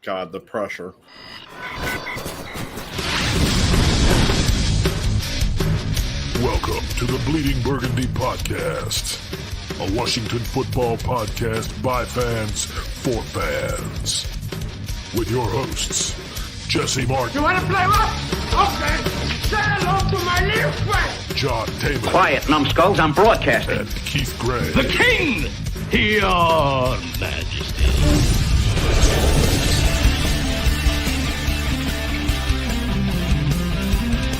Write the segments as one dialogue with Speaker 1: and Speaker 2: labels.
Speaker 1: God, the pressure.
Speaker 2: Welcome to the Bleeding Burgundy Podcast, a Washington football podcast by fans for fans. With your hosts, Jesse Martin.
Speaker 3: You want to play what? Okay. Say hello to my little friend.
Speaker 2: John Taylor.
Speaker 4: Quiet, numbskulls, I'm broadcasting.
Speaker 2: And Keith Gray.
Speaker 5: The King, your Majesty.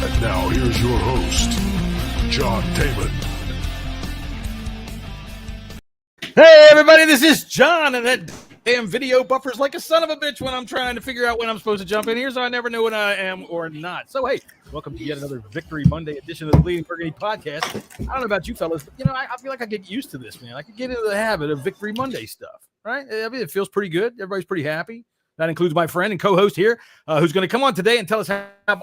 Speaker 2: And now here's your host, John Taylor.
Speaker 6: Hey everybody, this is John, and that damn video buffers like a son of a bitch when I'm trying to figure out when I'm supposed to jump in here, so I never know when I am or not. So hey, welcome to yet another Victory Monday edition of the Bleeding Burgundy Podcast. I don't know about you fellas, but I feel like I get used to this, man. I can get into the habit of Victory Monday stuff, right? I mean, it feels pretty good. Everybody's pretty happy. That includes my friend and co-host here, who's going to come on today and tell us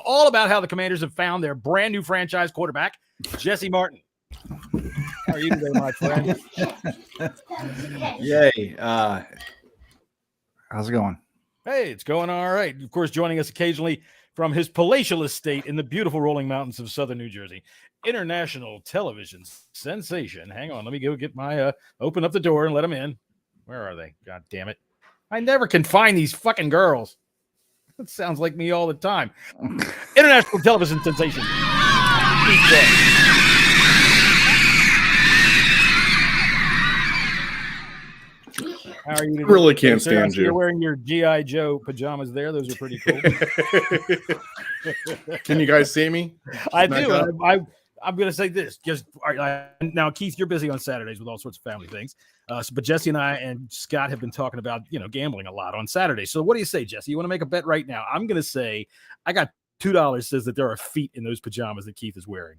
Speaker 6: all about how the Commanders have found their brand new franchise quarterback, Jesse Martin. How are you today, my friend?
Speaker 7: Yay. How's it going?
Speaker 6: Hey, it's going all right. Of course, joining us occasionally from his palatial estate in the beautiful rolling mountains of southern New Jersey, international television sensation. Hang on, let me go get my open up the door and let them in. Where are they? God damn it. I never can find these fucking girls. That sounds like me all the time. International television sensation. How are you today?
Speaker 1: Really can't stand you.
Speaker 6: You're wearing your G.I. Joe pajamas there. Those are pretty cool.
Speaker 1: Can you guys see me?
Speaker 6: I do. I'm going to say this. Just now, Keith, you're busy on Saturdays with all sorts of family things. But Jesse and I and Scott have been talking about, gambling a lot on Saturdays. So what do you say, Jesse? You want to make a bet right now? I'm going to say I got $2 says that there are feet in those pajamas that Keith is wearing.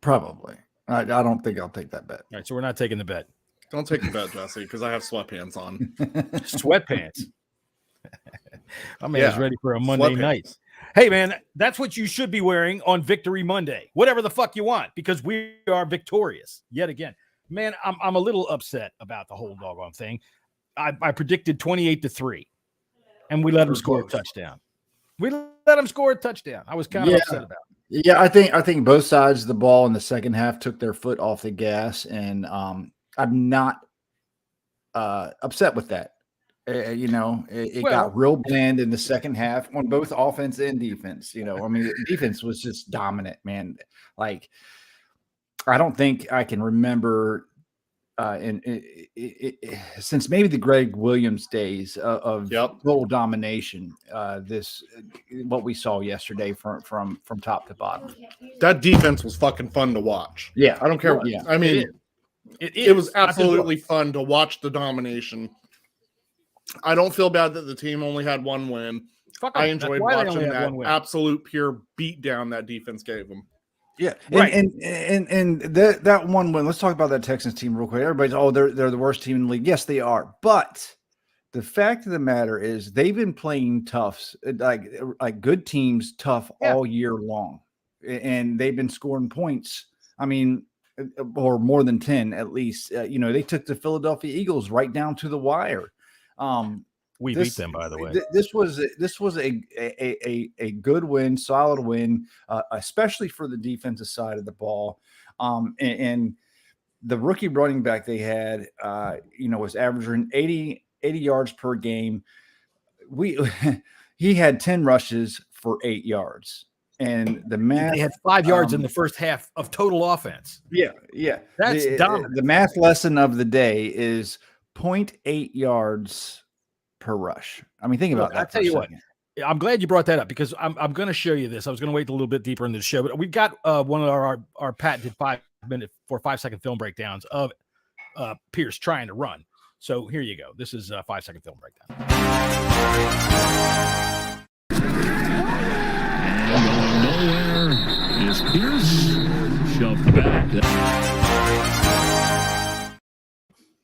Speaker 7: Probably. I don't think I'll take that bet.
Speaker 6: All right, so we're not taking the bet.
Speaker 1: Don't take the bet, Jesse, because I have sweatpants on.
Speaker 6: Sweatpants. My man's ready for a Monday night. Hey, man, that's what you should be wearing on Victory Monday. Whatever the fuck you want, because we are victorious yet again. Man, I'm a little upset about the whole doggone thing. I predicted 28-3, and we let them score a touchdown. We let them score a touchdown. I was kind of upset about it.
Speaker 7: Yeah, I think both sides of the ball in the second half took their foot off the gas, and I'm not upset with that. It got real bland in the second half on both offense and defense. Defense was just dominant, man. Like, I don't think I can remember since maybe the Greg Williams days of total domination. What we saw yesterday from top to bottom.
Speaker 1: That defense was fucking fun to watch.
Speaker 7: Yeah,
Speaker 1: I don't care.
Speaker 7: Yeah.
Speaker 1: I mean, it was absolutely fun to watch the domination. I don't feel bad that the team only had one win. I enjoyed watching that absolute pure beatdown that defense gave them.
Speaker 7: Yeah,
Speaker 6: right.
Speaker 7: And that one win. Let's talk about that Texans team real quick. Everybody's they're the worst team in the league. Yes, they are. But the fact of the matter is they've been playing tough, like good teams, tough all year long, and they've been scoring points. I mean, or more than 10 at least. They took the Philadelphia Eagles right down to the wire.
Speaker 6: We beat them, by the way.
Speaker 7: This was a good win, solid win, especially for the defensive side of the ball. And the rookie running back they had, was averaging 80 yards per game. He had 10 rushes for 8 yards. And the math,
Speaker 6: they had 5 yards in the first half of total offense.
Speaker 7: Yeah.
Speaker 6: That's dominant.
Speaker 7: The math lesson of the day is 0.8 yards per rush. I mean, think about that.
Speaker 6: I'll tell you what. I'm glad you brought that up because I'm going to show you this. I was going to wait a little bit deeper into the show, but we've got one of our patented 5-second film breakdowns of Pierce trying to run. So here you go. This is a 5-second film breakdown.
Speaker 5: Nowhere is Pierce shoved back.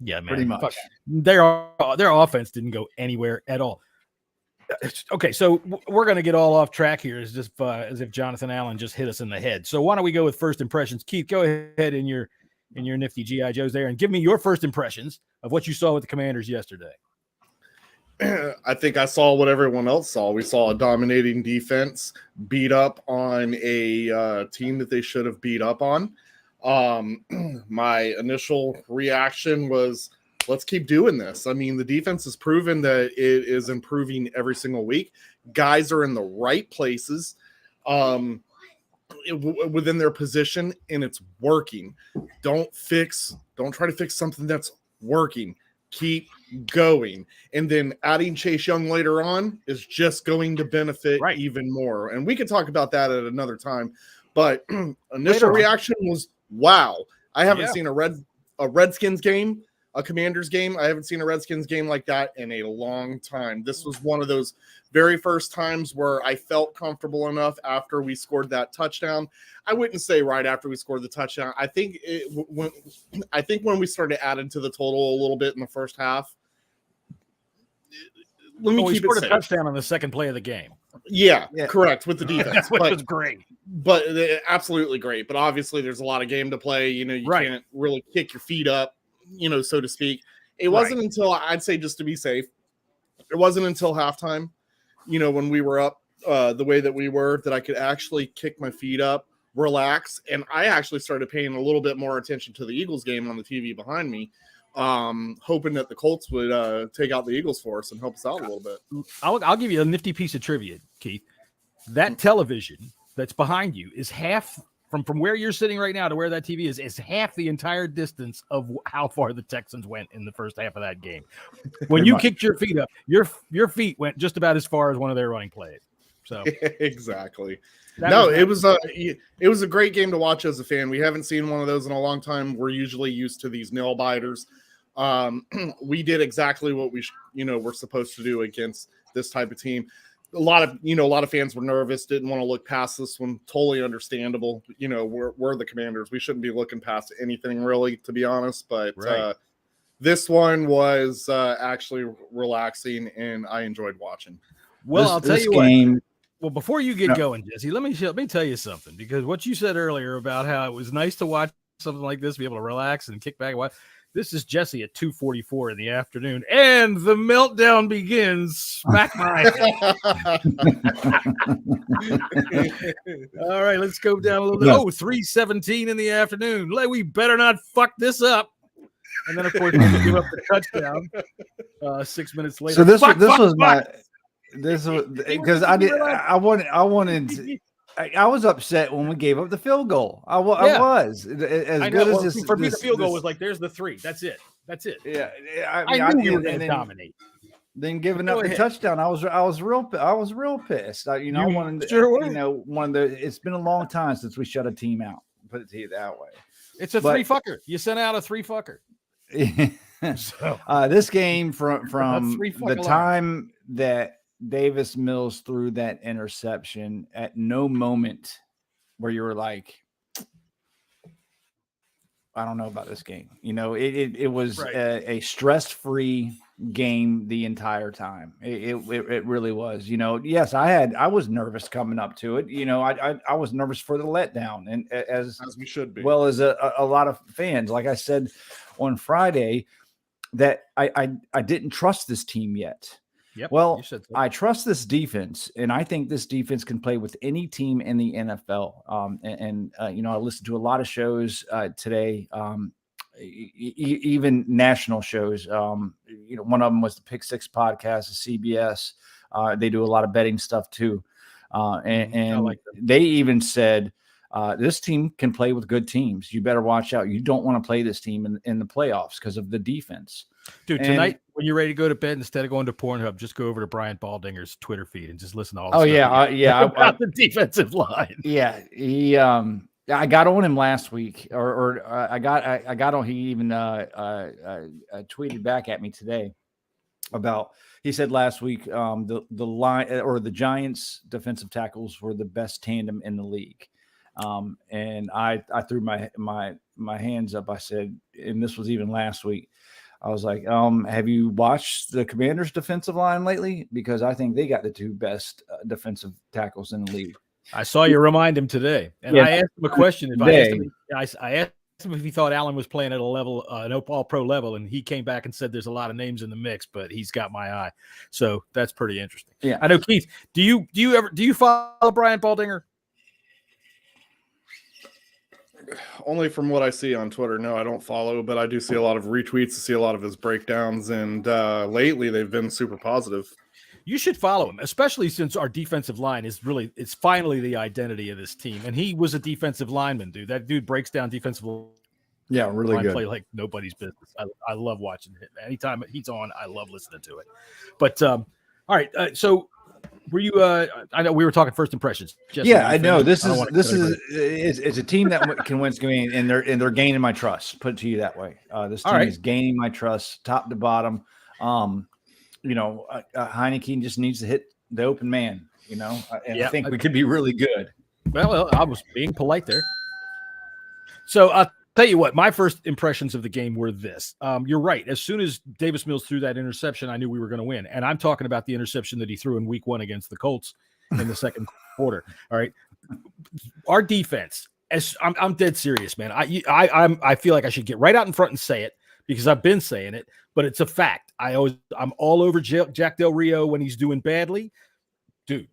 Speaker 6: Yeah, man.
Speaker 7: Pretty much.
Speaker 6: Their offense didn't go anywhere at all. Okay, so we're going to get all off track here as if Jonathan Allen just hit us in the head. So why don't we go with first impressions? Keith, go ahead in your nifty G.I. Joes there and give me your first impressions of what you saw with the Commanders yesterday.
Speaker 1: I think I saw what everyone else saw. We saw a dominating defense beat up on a team that they should have beat up on. My initial reaction was, let's keep doing this. I mean, the defense has proven that it is improving every single week. Guys are in the right places within their position, and it's working. Don't try to fix something that's working. Keep going. And then adding Chase Young later on is just going to benefit even more. And we can talk about that at another time. But initial reaction was, wow. I haven't seen a Redskins game, a Commanders game. I haven't seen a Redskins game like that in a long time. This was one of those very first times where I felt comfortable enough after we scored that touchdown. I wouldn't say right after we scored the touchdown. I think when we started adding to the total a little bit in the first half.
Speaker 6: We scored a touchdown on the second play of the game.
Speaker 1: Yeah, correct, with the defense.
Speaker 6: Which was great.
Speaker 1: But absolutely great. But obviously there's a lot of game to play. You know, you can't really kick your feet up, so to speak. It wasn't until, I'd say, just to be safe, it wasn't until halftime, when we were up the way that we were, that I could actually kick my feet up, relax. And I actually started paying a little bit more attention to the Eagles game on the TV behind me, hoping that the Colts would take out the Eagles for us and help us out a little bit.
Speaker 6: I'll give you a nifty piece of trivia, Keith. That television that's behind you is half from where you're sitting right now to where that TV is half the entire distance of how far the Texans went in the first half of that game. When you kicked your feet up, your feet went just about as far as one of their running plays. So
Speaker 1: exactly. It was a great game to watch as a fan. We haven't seen one of those in a long time. We're usually used to these nail biters. We did exactly what we're supposed to do against this type of team. A lot of fans were nervous, didn't want to look past this one. Totally understandable. We're the Commanders. We shouldn't be looking past anything really, to be honest. But this one was actually relaxing, and I enjoyed watching.
Speaker 6: Well, I'll tell you what. Well, before you get going, Jesse, let me tell you something, because what you said earlier about how it was nice to watch something like this, be able to relax and kick back and watch. This is Jesse at 2:44 in the afternoon, and the meltdown begins. Smack my All right, let's go down a little bit. 3:17 in the afternoon. We better not fuck this up. And then, of course, we give up the touchdown 6 minutes later.
Speaker 7: So this was because I was upset when we gave up the field goal. I was as good as this.
Speaker 6: For me, the field goal was like, there's the 3. That's it.
Speaker 7: Yeah,
Speaker 6: I knew you were going to dominate.
Speaker 7: Then giving up the touchdown, I was real pissed. I wanted, it's been a long time since we shut a team out. Put it to you that way.
Speaker 6: It's a 3-fucker. You sent out a 3-fucker.
Speaker 7: So this game from the time that Davis Mills threw that interception, at no moment where you were like, I don't know about this game. It was a stress-free game the entire time. It really was. Yes, I was nervous coming up to it. I was nervous for the letdown, and as
Speaker 1: we should be.
Speaker 7: Well as a lot of fans. Like I said on Friday, that I didn't trust this team yet.
Speaker 6: Yep,
Speaker 7: well, I trust this defense, and I think this defense can play with any team in the NFL. I listened to a lot of shows today, even national shows. One of them was the Pick Six podcast, the CBS. They do a lot of betting stuff too, and they even said this team can play with good teams. You better watch out. You don't want to play this team in the playoffs because of the defense.
Speaker 6: Dude, tonight when you're ready to go to bed, instead of going to Pornhub, just go over to Brian Baldinger's Twitter feed and just listen to all the stuff about the defensive line.
Speaker 7: Yeah, I got on him last week, or I got on. He even tweeted back at me today about. He said last week the line or the Giants' defensive tackles were the best tandem in the league. And I threw my hands up. I said, and this was even last week. I was like, have you watched the Commanders' defensive line lately? Because I think they got the 2 best defensive tackles in the league.
Speaker 6: I saw you remind him today, and I asked him a question. I asked him if he thought Allen was playing at a level, an all-pro level, and he came back and said there's a lot of names in the mix, but he's got my eye. So that's pretty interesting.
Speaker 7: Yeah,
Speaker 6: I know, Keith. Do you follow Brian Baldinger?
Speaker 1: Only from what I see on Twitter. No, I don't follow, but I do see a lot of retweets, see a lot of his breakdowns, and lately they've been super positive.
Speaker 6: You should follow him, especially since our defensive line it's finally the identity of this team. And he was a defensive lineman, dude. That dude breaks down defensive.
Speaker 7: Yeah, really good.
Speaker 6: Play like nobody's business. I love watching it. Anytime he's on, I love listening to it. But all right, so were you? I know we were talking first impressions. Jessy,
Speaker 7: yeah, I know this is a team that can win game, and they're gaining my trust. Put it to you that way. This team is gaining my trust, top to bottom. Heineke just needs to hit the open man. I think we could be really good.
Speaker 6: Well, I was being polite there. So I'll tell you what, my first impressions of the game were this. You're right. As soon as Davis Mills threw that interception, I knew we were going to win. And I'm talking about the interception that he threw in week 1 against the Colts in the second quarter. All right. Our defense, I'm dead serious, man. I feel like I should get right out in front and say it because I've been saying it, but it's a fact. I'm all over Jack Del Rio when he's doing badly. Dude,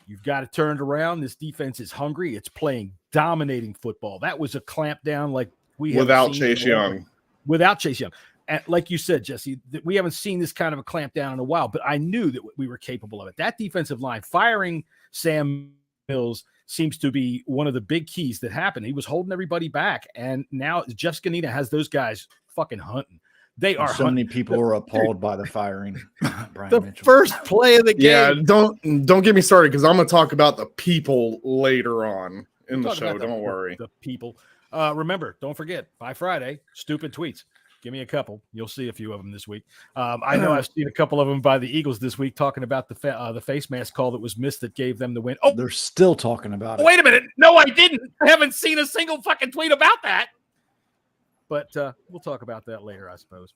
Speaker 6: you've got to turn it around. This defense is hungry. It's playing dominating football. That was a clamp down like we
Speaker 1: without Chase Young.
Speaker 6: Without Chase Young. And like you said, Jesse, we haven't seen this kind of a clamp down in a while, but I knew that we were capable of it. That defensive line, firing Sam Mills, seems to be one of the big keys that happened. He was holding everybody back, and now Jeff Scanita has those guys fucking hunting. They are
Speaker 7: so many people were appalled by the firing.
Speaker 6: The Mitchell. First play of the game.
Speaker 1: Yeah, don't get me started because I'm going to talk about the people later on in the show. Don't worry.
Speaker 6: The people. Remember, don't forget, by Friday, stupid tweets. Give me a couple. You'll see a few of them this week. I know I've seen a couple of them by the Eagles this week talking about the face mask call that was missed that gave them the win. Oh,
Speaker 7: they're still talking about it.
Speaker 6: Wait a minute. No, I didn't. I haven't seen a single fucking tweet about that. But we'll talk about that later, I suppose.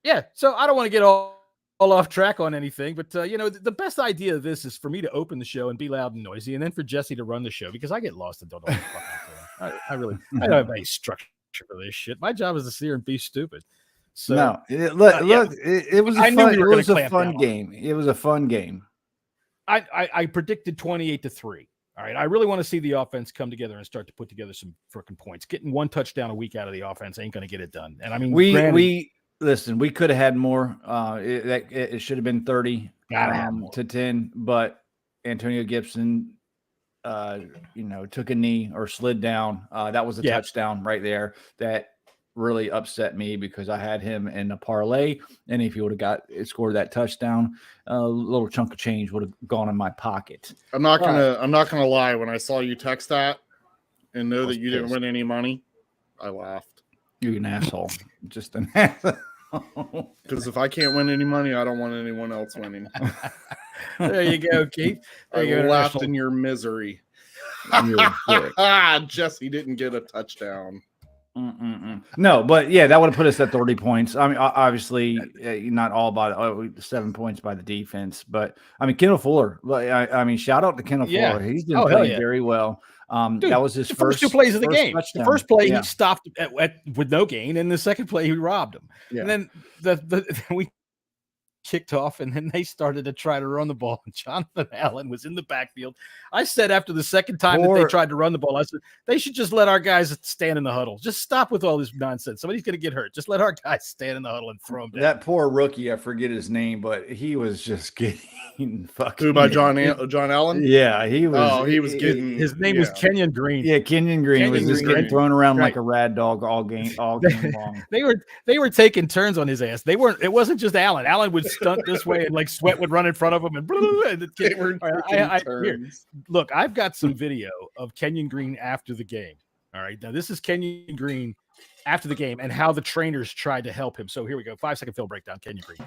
Speaker 6: Yeah, so I don't want to get all off track on anything, but the best idea of this is for me to open the show and be loud and noisy, and then for Jesse to run the show because I get lost and don't know what I don't have any structure for this shit. My job is to sit here and be stupid. So
Speaker 7: no, it was a fun game. It was a fun game.
Speaker 6: I predicted 28-3. All right, I really want to see the offense come together and start to put together some freaking points. Getting one touchdown a week out of the offense ain't going to get it done. And I mean,
Speaker 7: we could have had more. It should have been 30 to 10, but Antonio Gibson, took a knee or slid down. That was a touchdown right there. That really upset me because I had him in a parlay, and if he would have scored that touchdown, a little chunk of change would have gone in my pocket.
Speaker 1: I'm not gonna lie. When I saw you text that and know that you didn't win any money, I laughed.
Speaker 7: You're an asshole. Just an asshole.
Speaker 1: Because if I can't win any money, I don't want anyone else winning.
Speaker 6: There you go, Keith.
Speaker 1: I laughed in your misery. Jesse didn't get a touchdown.
Speaker 7: No, but yeah, that would have put us at 30 points. I mean, obviously, not all by 7 points by the defense, but I mean, Kendall Fuller. I mean, shout out to Kendall Fuller. He's been playing very well. Dude, that was his first
Speaker 6: 2 plays of the game.
Speaker 7: Touchdown.
Speaker 6: The first play he stopped with no gain, and the second play he robbed him. Yeah. And then we kicked off, and then they started to try to run the ball. And Jonathan Allen was in the backfield. I said after the second time that they tried to run the ball, I said they should just let our guys stand in the huddle. Just stop with all this nonsense. Somebody's going to get hurt. Just let our guys stand in the huddle and throw them down.
Speaker 7: That poor rookie, I forget his name, but he was just getting fucking.
Speaker 1: Who, by John Allen?
Speaker 7: Yeah, he was.
Speaker 1: Oh, he was getting.
Speaker 6: His name was Kenyon Green.
Speaker 7: Yeah, Kenyon Green was just getting thrown around like a rad dog all game long.
Speaker 6: They were taking turns on his ass. They weren't. It wasn't just Allen. Allen would stunt this way and like sweat would run in front of him and look, I've got some video of Kenyon Green after the game. All right, now this is Kenyon Green after the game and how the trainers tried to help him. So here we go. 5-second film breakdown. Kenyon Green.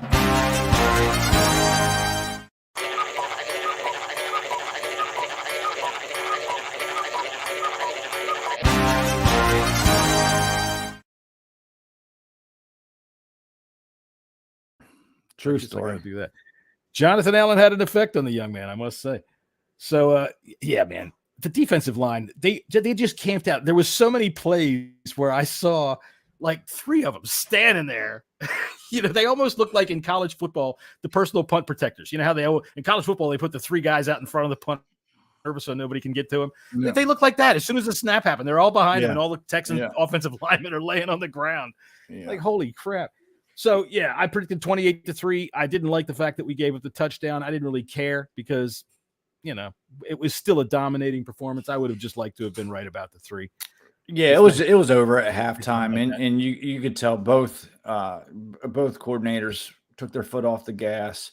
Speaker 7: True story.
Speaker 6: Do that. Jonathan Allen had an effect on the young man, I must say. So, yeah, man. the defensive line, they just camped out. There was so many plays where I saw like 3 of them standing there. They almost look like in college football, the personal punt protectors. You know how in college football, they put the 3 guys out in front of the punt so nobody can get to them. Yeah. They look like that. As soon as the snap happened, they're all behind him, and all the Texans offensive linemen are laying on the ground. Yeah. Like, holy crap. So, I predicted 28-3. I didn't like the fact that we gave up the touchdown. I didn't really care because, it was still a dominating performance. I would have just liked to have been right about the 3.
Speaker 7: Yeah, it was over at halftime, and you could tell both coordinators took their foot off the gas,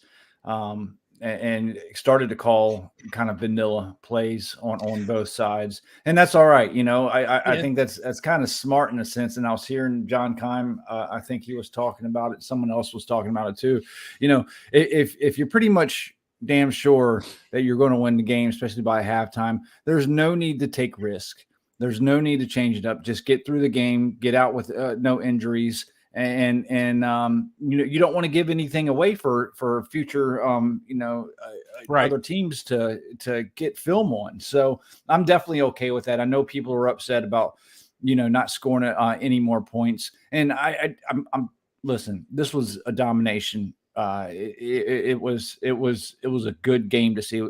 Speaker 7: and started to call kind of vanilla plays on both sides, and that's all right. I think that's kind of smart in a sense. And I was hearing John Keim, I think he was talking about it. Someone else was talking about it too. If you're pretty much damn sure that you're going to win the game, especially by halftime, there's no need to take risk. There's no need to change it up. Just get through the game, get out with no injuries, and you don't want to give anything away for future other teams to get film on. So I'm definitely okay with that. I know people are upset about not scoring any more points, and I'm listen. This was a domination. It was a good game to see.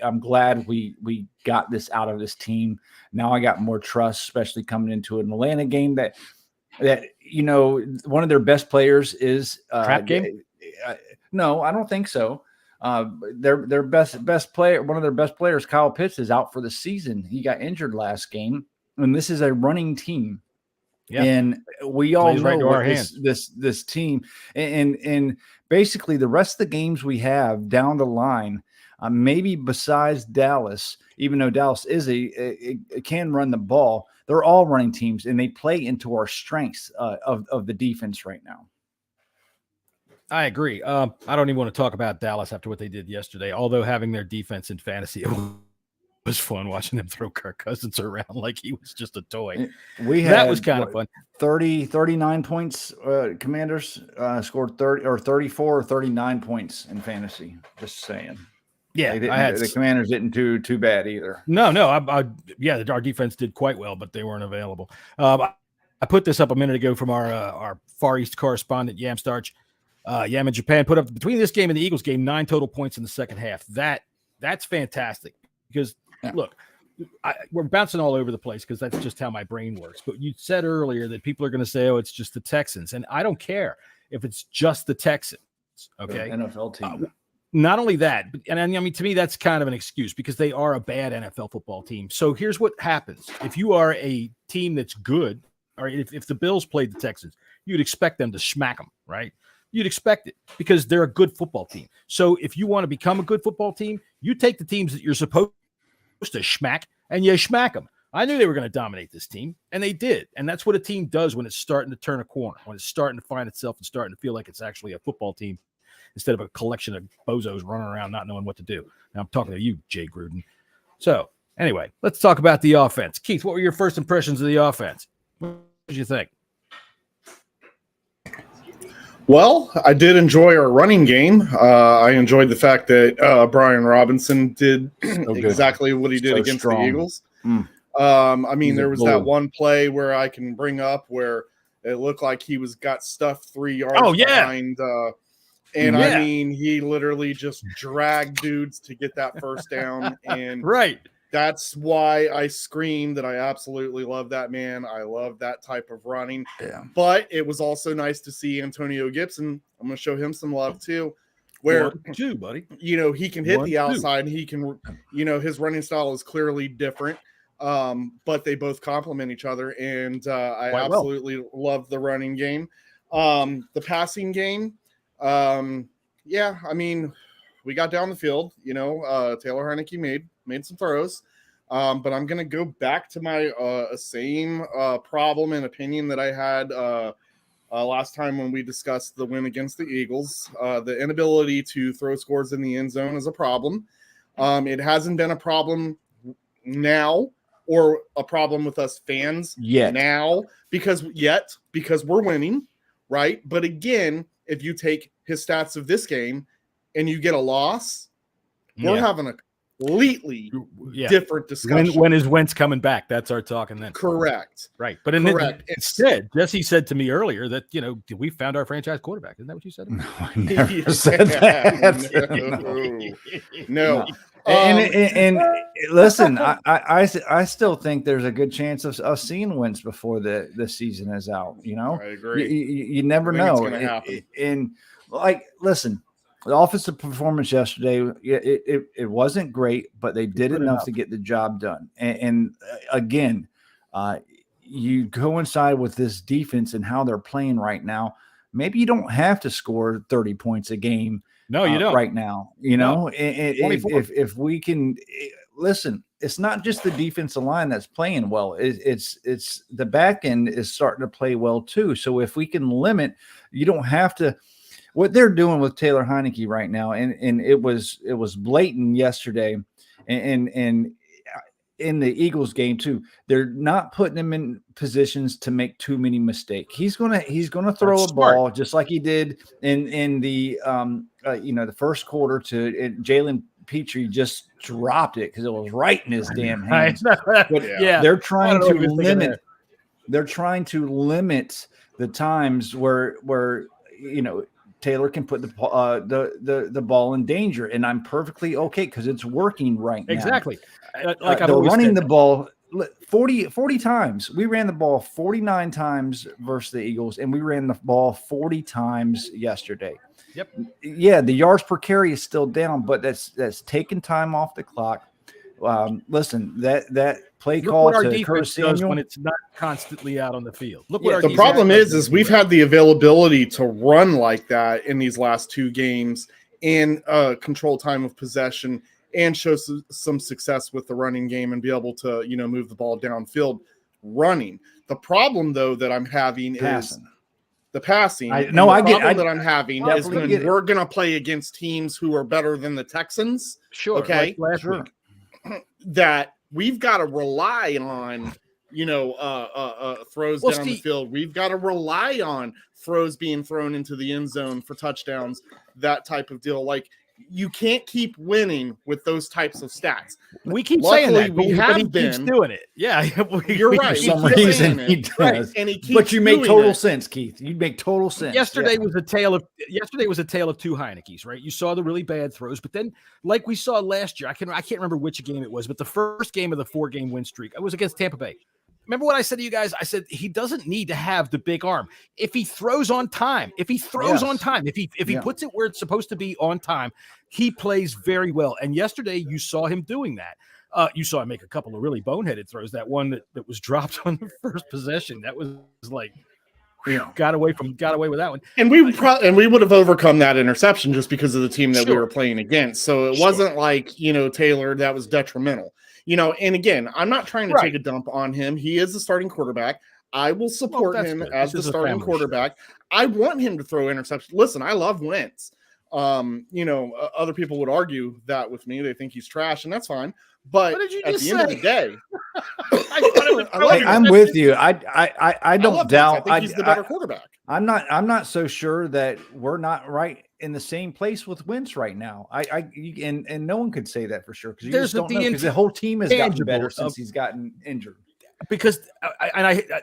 Speaker 7: I'm glad we got this out of this team. Now I got more trust, especially coming into an Atlanta game that one of their best players is
Speaker 6: trap game.
Speaker 7: No, I don't think so. Their best player, one of their best players, Kyle Pitts, is out for the season. He got injured last game, and this is a running team. Yeah. And we all know this team and basically the rest of the games we have down the line, maybe besides Dallas, even though Dallas is can run the ball, they're all running teams, and they play into our strengths of the defense right now.
Speaker 6: I agree. I don't even want to talk about Dallas after what they did yesterday, although having their defense in fantasy, it was fun watching them throw Kirk Cousins around like he was just a toy. That was kind of fun. 39 points. Commanders scored 30 or 34 or 39 points in fantasy. Just saying. Yeah, the Commanders didn't do too bad either. No. Our defense did quite well, but they weren't available. I put this up a minute ago from our Far East correspondent, Yam Starch. Yam in Japan put up between this game and the Eagles game 9 total points in the second half. That's fantastic because look, we're bouncing all over the place because that's just how my brain works. But you said earlier that people are going to say, "Oh, it's just the Texans," and I don't care if it's just the Texans. Okay,
Speaker 7: the NFL team.
Speaker 6: Not only that, but I mean, to me, that's kind of an excuse because they are a bad NFL football team. So here's what happens: if you are a team that's good, or if the Bills played the Texans, you'd expect them to smack them, right? You'd expect it because they're a good football team. So if you want to become a good football team, you take the teams that you're supposed to schmack and you schmack them. I knew they were going to dominate this team, and they did. And that's what a team does when it's starting to turn a corner, when it's starting to find itself and starting to feel like it's actually a football team instead of a collection of bozos running around not knowing what to do. Now I'm talking to you, Jay Gruden. So anyway, let's talk about the offense. Keith, what were your first impressions of the offense? What did you think?
Speaker 1: Well, I did enjoy our running game. I enjoyed the fact that Brian Robinson did exactly what he did against the Eagles. I mean, there was that one play where I can bring up where it looked like he got stuffed 3 yards behind. I mean, he literally just dragged dudes to get that first down. And that's why I screamed that I absolutely love that man. I love that type of running. Yeah. But it was also nice to see Antonio Gibson. I'm going to show him some love too. Where,
Speaker 6: buddy.
Speaker 1: He can hit the outside. And he can, his running style is clearly different. But they both complement each other. And I absolutely love the running game. The passing game. I mean, we got down the field, Taylor Heineke made some throws. But I'm going to go back to my same problem and opinion that I had last time when we discussed the win against the Eagles. The inability to throw scores in the end zone is a problem. It hasn't been a problem now or a problem with us fans now because we're winning, right? But again, if you take his stats of this game and you get a loss, we're having completely different discussion.
Speaker 6: When is Wentz coming back? That's our talking then.
Speaker 1: Correct.
Speaker 6: Right. But instead, Jesse said to me earlier that, we found our franchise quarterback. Isn't that what you said?
Speaker 7: No, I never said that.
Speaker 1: No.
Speaker 7: And listen, I still think there's a good chance of us seeing Wentz before the season is out.
Speaker 1: I agree.
Speaker 7: You never know. And listen, the offensive performance yesterday, it wasn't great, but they did enough to get the job done. And again, you coincide with this defense and how they're playing right now. Maybe you don't have to score 30 points a game.
Speaker 6: No, you don't.
Speaker 7: Right now, if we can listen, it's not just the defensive line that's playing well. It's the back end is starting to play well too. So if we can limit, you don't have to. What they're doing with Taylor Heineke right now, and it was blatant yesterday, and in the Eagles game too, they're not putting him in positions to make too many mistakes. He's gonna throw a ball just like he did in the the first quarter to Jalen Petrie. Just dropped it because it was right in his damn hands. They're trying to limit. They're trying to limit the times where Taylor can put the ball in danger, and I'm perfectly okay because it's working right now.
Speaker 6: Exactly.
Speaker 7: They're running the ball 40 times. We ran the ball 49 times versus the Eagles, and we ran the ball 40 times yesterday.
Speaker 6: Yep.
Speaker 7: Yeah, the yards per carry is still down, but that's taking time off the clock. Listen, that play call to Curtis Samuel
Speaker 6: when it's not constantly out on the field.
Speaker 1: The problem is we've had the availability to run like that in these last two games and control time of possession and show some success with the running game and be able to move the ball downfield running. The problem though that I'm having is the passing.
Speaker 7: That I'm
Speaker 1: having is when we're going to play against teams who are better than the Texans.
Speaker 6: Sure.
Speaker 1: Okay.
Speaker 6: Like last week.
Speaker 1: That we've got to rely on, throws down the field. We've got to rely on throws being thrown into the end zone for touchdowns, that type of deal. Like, you can't keep winning with those types of stats.
Speaker 6: We keep saying that,
Speaker 1: but he keeps
Speaker 6: doing it. Yeah,
Speaker 1: you're right.
Speaker 7: For some reason he does.
Speaker 1: Right. And he keeps
Speaker 7: but you make total sense, Keith. You make total sense.
Speaker 6: Yesterday was a tale of two Heinekes, right? You saw the really bad throws, but then, like we saw last year, I can't remember which game it was, but the first game of the 4-game win streak, it was against Tampa Bay. Remember what I said to you guys? I said he doesn't need to have the big arm. If he throws on time, if he puts it where it's supposed to be on time, he plays very well. And yesterday you saw him doing that. You saw him make a couple of really boneheaded throws. That one that was dropped on the first possession, that was like got away with that one. And we
Speaker 1: would have overcome that interception just because of the team that we were playing against. So it wasn't like Taylor that was detrimental. And again, I'm not trying to take a dump on him. He is the starting quarterback. I will support him as the starting quarterback. I want him to throw interceptions. Listen, I love Wentz. Other people would argue that with me. They think he's trash, and that's fine. But at the end of the day,
Speaker 7: I'm with you. I don't doubt.
Speaker 1: I think he's the better quarterback.
Speaker 7: I'm not so sure that we're not right in the same place with Wentz right now. And no one could say that for sure because you just don't know because the whole team has gotten better since he's gotten injured.
Speaker 6: Because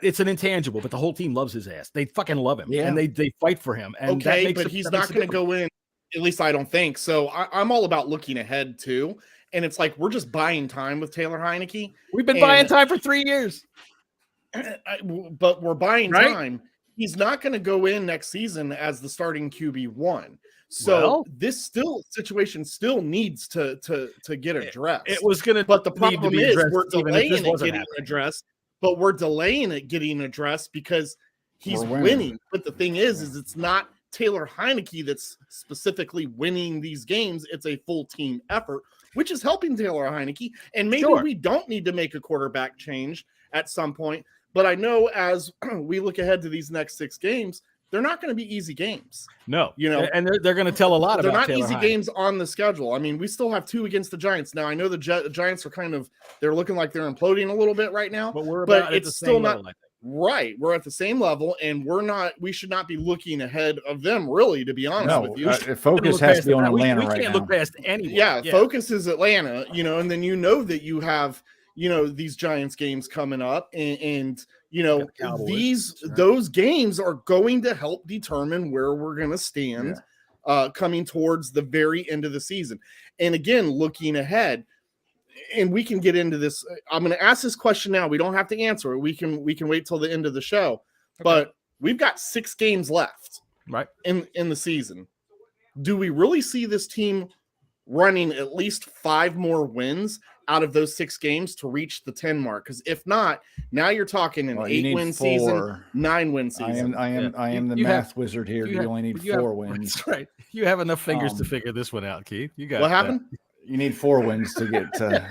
Speaker 6: it's an intangible, but the whole team loves his ass. They fucking love him, and they fight for him. And
Speaker 1: but he's not going to go in. At least I don't think so. I'm all about looking ahead too. And it's like we're just buying time with Taylor Heineke.
Speaker 6: We've been buying time for 3 years,
Speaker 1: but we're buying time. He's not going to go in next season as the starting QB1. So this situation still needs to get addressed.
Speaker 6: It was going to,
Speaker 1: but the problem is we're delaying it getting addressed. But we're delaying it getting addressed because he's winning. But the thing is it's not Taylor Heineke that's specifically winning these games. It's a full team effort, which is helping Taylor Heineke. And maybe we don't need to make a quarterback change at some point. But I know as we look ahead to these next 6 games, they're not going to be easy games.
Speaker 6: No, and they're going to tell a lot about.
Speaker 1: They're not
Speaker 6: Taylor
Speaker 1: easy
Speaker 6: Heineke.
Speaker 1: games on the schedule. I mean, we still have 2 against the Giants now. I know the Giants are they're looking like they're imploding a little bit right now,
Speaker 6: but it's
Speaker 1: still not. Right. We're at the same level, and we should not be looking ahead of them, really, to be honest with you.
Speaker 7: Focus has to be on Atlanta right now. We can't
Speaker 6: look past anyone.
Speaker 1: Yeah, focus is Atlanta, and then that you have, these Giants games coming up, and those games are going to help determine where we're going to stand coming towards the very end of the season. And again, looking ahead, and we can get into this. I'm going to ask this question now. We don't have to answer it. We can wait till the end of the show. Okay. But we've got 6 games left,
Speaker 6: right,
Speaker 1: in the season. Do we really see this team running at least 5 more wins out of those 6 games to reach the 10 mark? Because if not, now you're talking an 8-win season, 9-win season.
Speaker 7: I am the math wizard here. You only need 4 wins.
Speaker 6: That's right. You have enough fingers to figure this one out, Keith. You got
Speaker 1: what happened?
Speaker 7: You need 4 wins to get to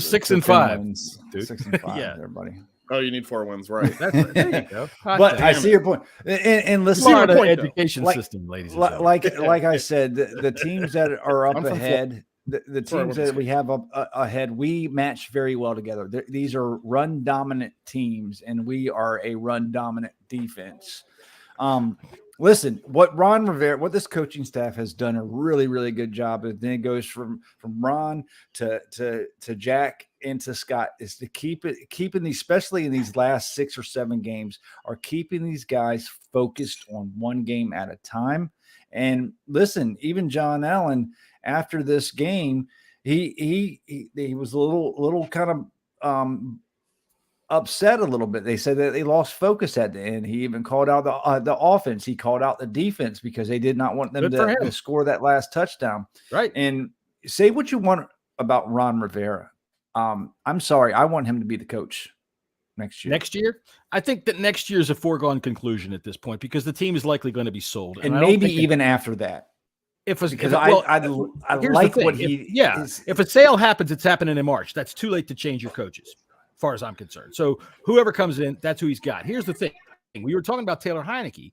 Speaker 6: 6 and 5.
Speaker 7: Wins. 6 and 5, everybody.
Speaker 1: Oh, you need 4 wins, right?
Speaker 6: There you go.
Speaker 7: But I see your point. And listen,
Speaker 6: Florida education system, ladies and gentlemen.
Speaker 7: Like I said, the teams that are up ahead, the teams that we have up ahead, we match very well together. These are run dominant teams, and we are a run dominant defense. Listen, what this coaching staff has done a really, really good job. And then it goes from Ron to Jack and to Scott is to keeping these, especially in these last 6 or 7 games, are keeping these guys focused on one game at a time. And listen, even John Allen after this game, he was a little kind of upset a little bit. They said that they lost focus at the end. He even called out the offense. He called out the defense because they did not want them to score that last touchdown.
Speaker 6: Right.
Speaker 7: And say what you want about Ron Rivera. I'm sorry. I want him to be the coach next year.
Speaker 6: Next year? I think that next year is a foregone conclusion at this point because the team is likely going to be sold.
Speaker 7: And maybe even after that. I like what he is.
Speaker 6: If a sale happens, it's happening in March. That's too late to change your coaches, as far as I'm concerned. So whoever comes in, that's who he's got. Here's the thing. We were talking about Taylor Heineke.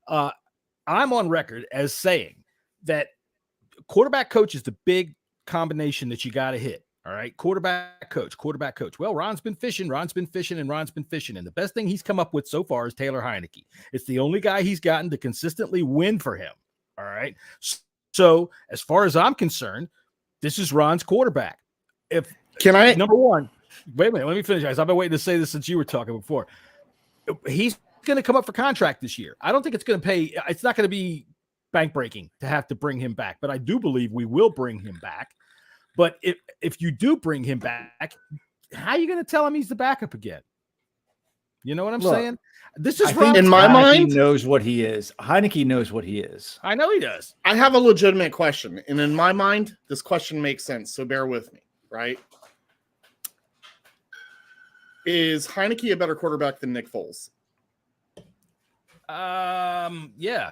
Speaker 6: I'm on record as saying that quarterback coach is the big combination that you got to hit. All right. Quarterback coach. Well, Ron's been fishing. And the best thing he's come up with so far is Taylor Heineke. It's the only guy he's gotten to consistently win for him. All right. So as far as I'm concerned, this is Ron's quarterback. Number one, wait a minute, let me finish, guys. I've been waiting to say this since you were talking before. He's going to come up for contract this year. I don't think it's going to pay. It's not going to be bank breaking to have to bring him back, but I do believe we will bring him back. But if you do bring him back, how are you going to tell him he's the backup again? You know what I'm saying? This is Ron.
Speaker 1: In my mind,
Speaker 7: he knows what he is. Heineke knows what he is.
Speaker 6: I know he does.
Speaker 1: I have a legitimate question, and in my mind, this question makes sense. So bear with me, right? Is Heineke a better quarterback than Nick Foles?
Speaker 6: Yeah.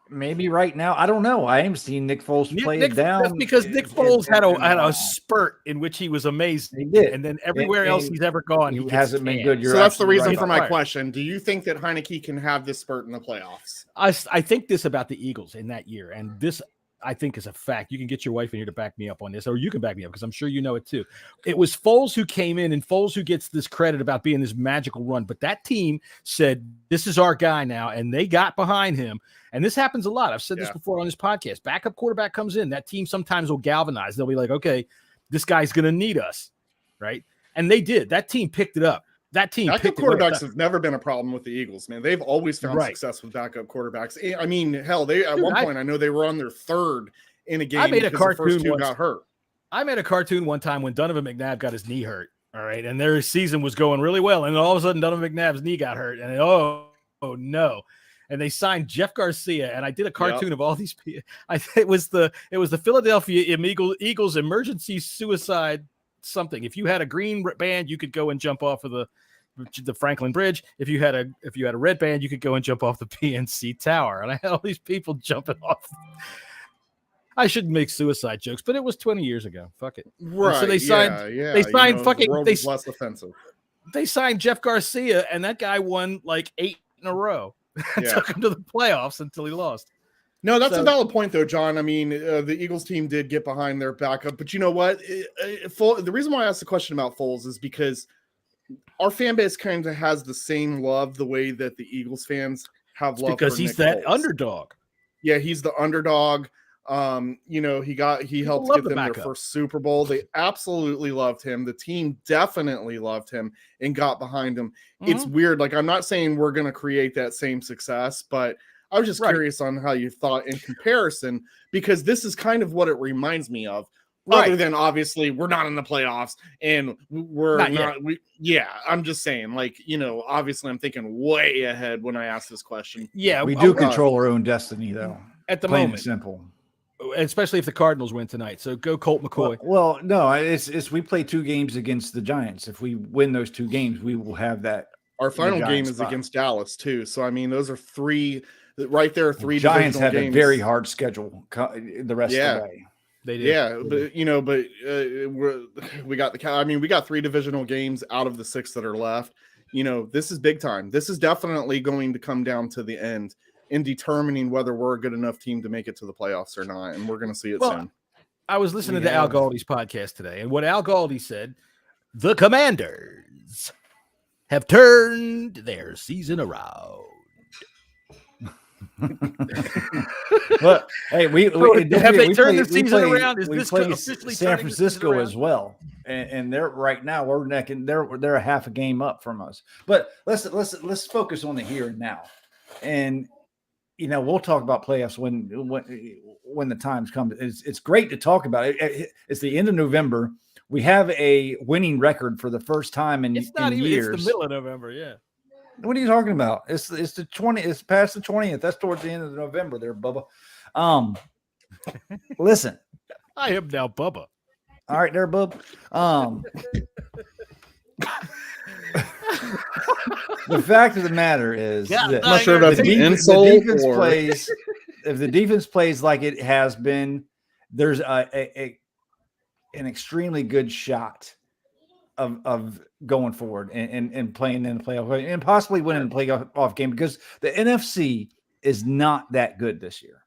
Speaker 7: Maybe right now. I don't know. I haven't seen Nick Foles play it down.
Speaker 6: That's because Nick Foles had a spurt in which he was amazing.
Speaker 7: He did.
Speaker 6: And then everywhere else he's ever gone,
Speaker 7: he hasn't been good.
Speaker 1: So that's the reason for my question. Do you think that Heineke can have this spurt in the playoffs?
Speaker 6: I think this about the Eagles in that year, and this I think is a fact. You can get your wife in here to back me up on this, or you can back me up because I'm sure you know it too. It was Foles who came in, and Foles who gets this credit about being this magical run. But that team said, this is our guy now, and they got behind him. And this happens a lot. I've said this before on this podcast. Backup quarterback comes in. That team sometimes will galvanize. They'll be like, okay, this guy's going to need us, right? And they did. That team picked it up. Backup quarterbacks
Speaker 1: have never been a problem with the Eagles, man. They've always found success with backup quarterbacks. I mean, hell, at one point I know they were on their 3rd in a game.
Speaker 6: I made a cartoon
Speaker 1: the first 2 got hurt.
Speaker 6: I made a cartoon one time when Donovan McNabb got his knee hurt. All right, and their season was going really well, and all of a sudden Donovan McNabb's knee got hurt, and oh no. And they signed Jeff Garcia, and I did a cartoon of all these people. It was the Philadelphia Eagles emergency suicide something. If you had a green band, you could go and jump off of the Franklin Bridge. If you had a red band, you could go and jump off the PNC Tower. And I had all these people jumping off. I shouldn't make suicide jokes, but it was 20 years ago. Fuck it.
Speaker 1: Right.
Speaker 6: So they signed. They signed
Speaker 1: less offensive.
Speaker 6: They signed Jeff Garcia, and that guy won like 8 in a row. Took him to the playoffs until he lost.
Speaker 1: No, that's a valid point, though, John. I mean, the Eagles team did get behind their backup, but you know what? The reason why I asked the question about Foles is because our fan base kind of has the same love the way that the Eagles fans have love
Speaker 6: because
Speaker 1: for
Speaker 6: he's
Speaker 1: Nick
Speaker 6: that
Speaker 1: Foles.
Speaker 6: underdog.
Speaker 1: Yeah, he's the underdog. He helped get them their first Super Bowl. They absolutely loved him. The team definitely loved him and got behind him. Mm-hmm. It's weird. Like, I'm not saying we're going to create that same success, but I was just curious on how you thought in comparison, because this is kind of what it reminds me of. Other than obviously we're not in the playoffs and I'm just saying, like, obviously I'm thinking way ahead when I ask this question.
Speaker 7: Yeah, we do control our own destiny though.
Speaker 6: At the moment, simple. Especially if the Cardinals win tonight. So go Colt McCoy.
Speaker 7: Well, no, it's we play 2 games against the Giants. If we win those 2 games, we will have that.
Speaker 1: Our final game is against Dallas too. So I mean, those are 3 right there. 3
Speaker 7: Giants have a very hard schedule the rest of the way.
Speaker 6: They do.
Speaker 1: Yeah, but we got 3 divisional games out of the 6 that are left. This is big time. This is definitely going to come down to the end in determining whether we're a good enough team to make it to the playoffs or not, and we're going to see it soon.
Speaker 6: I was listening to Al Galdi's podcast today, and what Al Galdi said, the Commanders have turned their season around.
Speaker 7: But hey,
Speaker 6: have they turned their season around? Is this
Speaker 7: officially San Francisco as well? And they're right now we're necking. They're a half a game up from us. But let's focus on the here and now. And we'll talk about playoffs when the times come. It's great to talk about it. It's the end of November. We have a winning record for the first time in years.
Speaker 6: It's the middle of November. Yeah.
Speaker 7: What are you talking about? It's the 20. It's past the 20th. That's towards the end of November, there, Bubba. Listen,
Speaker 6: I am now Bubba.
Speaker 7: All right, there, Bub. The fact of the matter is,
Speaker 1: I'm not sure that's an insult.
Speaker 7: If the defense plays like it has been, there's an extremely good shot of going forward and playing in the playoff and possibly winning the playoff game, because the NFC is not that good this year.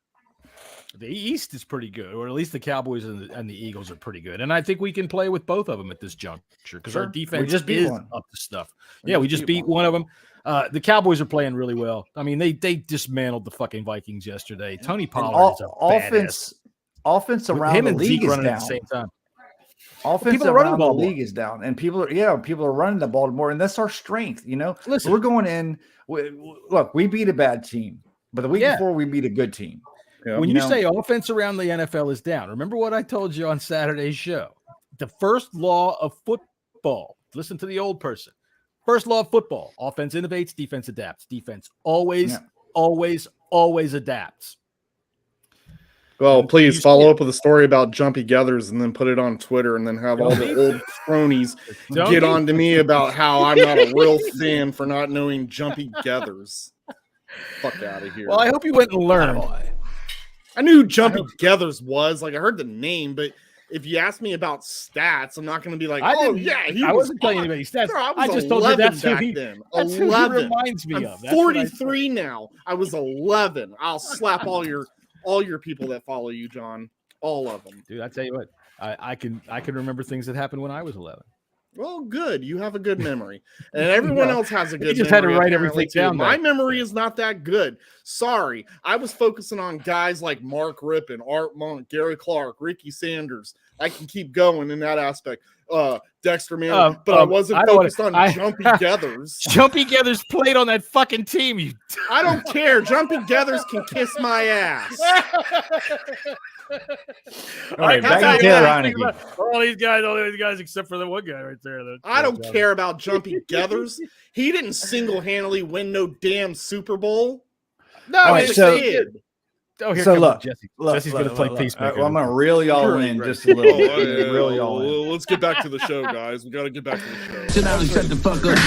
Speaker 6: The East is pretty good, or at least the Cowboys and the Eagles are pretty good. And I think we can play with both of them at this juncture because our defense is up to stuff. We just beat one of them. The Cowboys are playing really well. I mean, they dismantled the fucking Vikings yesterday. Tony Pollard is a
Speaker 7: offense around
Speaker 6: him
Speaker 7: the
Speaker 6: and
Speaker 7: league
Speaker 6: Zeke
Speaker 7: is
Speaker 6: running
Speaker 7: down.
Speaker 6: at the same time.
Speaker 7: Offense around the league is down, and people are running the ball more, and that's our strength. Listen, we're going in. Look, we beat a bad team, but the week before we beat a good team.
Speaker 6: Yeah. When you say offense around the NFL is down, remember what I told you on Saturday's show. The first law of football. Listen to the old person. First law of football: offense innovates, defense adapts. Defense always adapts.
Speaker 1: Well, please follow up with a story about Jumpy Gathers and then put it on Twitter and then have all the old cronies get on to me about how I'm not a real fan for not knowing Jumpy Gathers. Fuck out of here.
Speaker 6: Well, I hope you went and learned.
Speaker 1: I knew who Jumpy Gathers was. Like, I heard the name, but if you ask me about stats, I'm not going to be like,
Speaker 6: I wasn't telling anybody stats. I just told you that's who he reminds me of.
Speaker 1: I'm 43 now. I was 11. I'll slap all your people that follow you, John. All of them.
Speaker 6: Dude, I tell you what, I can remember things that happened when I was 11.
Speaker 1: Well, good. You have a good memory. And everyone else has a good memory.
Speaker 6: You just had to write everything down.
Speaker 1: My memory is not that good. Sorry. I was focusing on guys like Mark Rippon, Art Monk, Gary Clark, Ricky Sanders. I can keep going in that aspect. Dexter Manley, but I wasn't focused on Jumpy Gathers.
Speaker 6: Jumpy Gathers played on that fucking team.
Speaker 1: I don't care. Jumpy Gathers can kiss my ass.
Speaker 7: All right, back to Taylor
Speaker 6: all these guys, except for the one guy right there.
Speaker 1: I don't care about Jumpy Gathers. He didn't single-handedly win no damn Super Bowl.
Speaker 7: No,
Speaker 1: he did.
Speaker 6: Oh, here comes Jesse. Jesse's going to play peacemaker.
Speaker 7: Well, I'm going to reel y'all in just a little bit. Reel y'all in.
Speaker 1: Let's get back to the show, guys. We got to get back to the show.
Speaker 4: Sit down and shut the fuck up.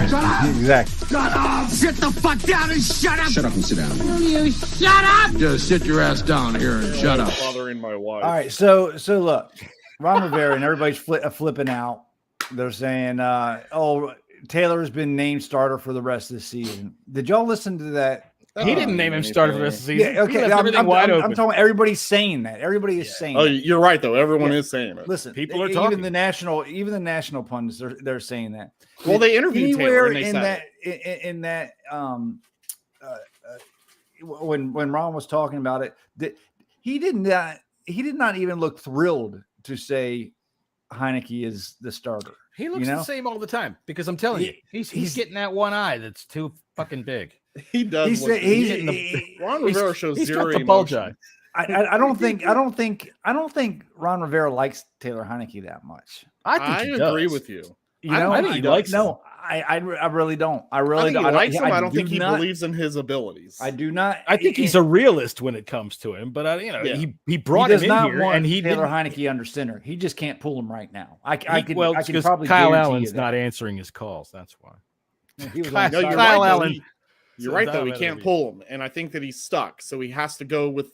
Speaker 3: Shut up!
Speaker 7: Exactly.
Speaker 3: Shut up! Sit the fuck down and shut up!
Speaker 4: Shut up and sit down.
Speaker 3: Will you shut up?
Speaker 4: Just sit your ass down here and shut up.
Speaker 1: Bothering my wife.
Speaker 7: All right, so look, Ron Rivera and everybody's flipping out. They're saying, Taylor's been named starter for the rest of the season. Did y'all listen to that
Speaker 6: He didn't name him starter for the rest of the season.
Speaker 7: Yeah, okay. I'm talking. Everybody's saying that. Everybody is saying.
Speaker 1: Oh, you're right though. Everyone is saying it.
Speaker 7: Listen,
Speaker 6: people are talking.
Speaker 7: Even the national pundits they're saying that.
Speaker 1: Well, they interviewed Taylor and they
Speaker 7: said when Ron was talking about it, that he did not even look thrilled to say Heineke is the starter.
Speaker 6: He looks the same all the time because I'm telling you, he's getting that one eye that's too fucking big.
Speaker 1: He does. Ron Rivera shows zero
Speaker 6: emotion. Bulge eye.
Speaker 7: I don't think Ron Rivera likes Taylor Heineke that much.
Speaker 1: I agree with you.
Speaker 7: I think he likes him. I really don't. I think
Speaker 1: he likes him. I don't think he believes in his abilities.
Speaker 7: I do not.
Speaker 6: I think he's a realist when it comes to him, but he brought him in here, and he
Speaker 7: Taylor Heineke under center. He just can't pull him right now. I can probably
Speaker 6: Kyle Allen's not answering his calls. That's why.
Speaker 1: Kyle Allen. You're right, though. He can't pull him. And I think that he's stuck. So he has to go with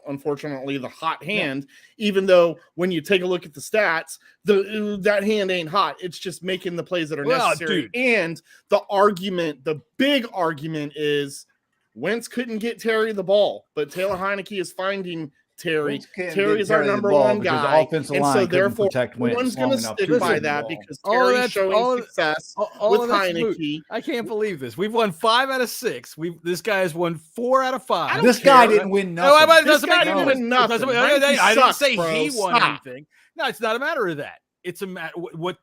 Speaker 1: unfortunately, the hot hand, even though when you take a look at the stats, that hand ain't hot. It's just making the plays that are necessary. Dude. And the big argument is Wentz couldn't get Terry the ball, but Taylor Heineke is finding Terry. Terry is our number one guy, and so therefore everyone's going to stick by that because Terry's showing success with Heineke.
Speaker 6: I can't believe this. We've won 5 out of 6. This guy has won 4 out of 5.
Speaker 7: This guy didn't win nothing.
Speaker 1: This guy didn't win nothing.
Speaker 6: I didn't say he won anything. No, it's not a matter of that. It's a matter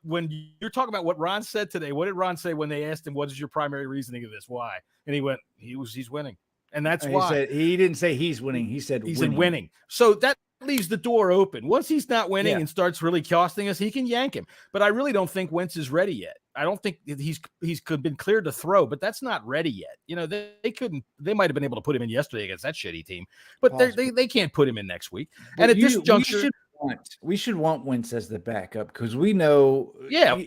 Speaker 6: when you're talking about what Ron said today. What did Ron say when they asked him, "What is your primary reasoning of this? Why?" And he went, "He's winning." And that's why
Speaker 7: he didn't say he's winning. He said
Speaker 6: he's winning. So that leaves the door open. Once he's not winning and starts really costing us, he can yank him. But I really don't think Wentz is ready yet. I don't think he's been cleared to throw, but that's not ready yet. You know, they couldn't. They might have been able to put him in yesterday against that shitty team, but they can't put him in next week. And at this juncture,
Speaker 7: we should want Wentz as the backup because we know.
Speaker 6: Yeah,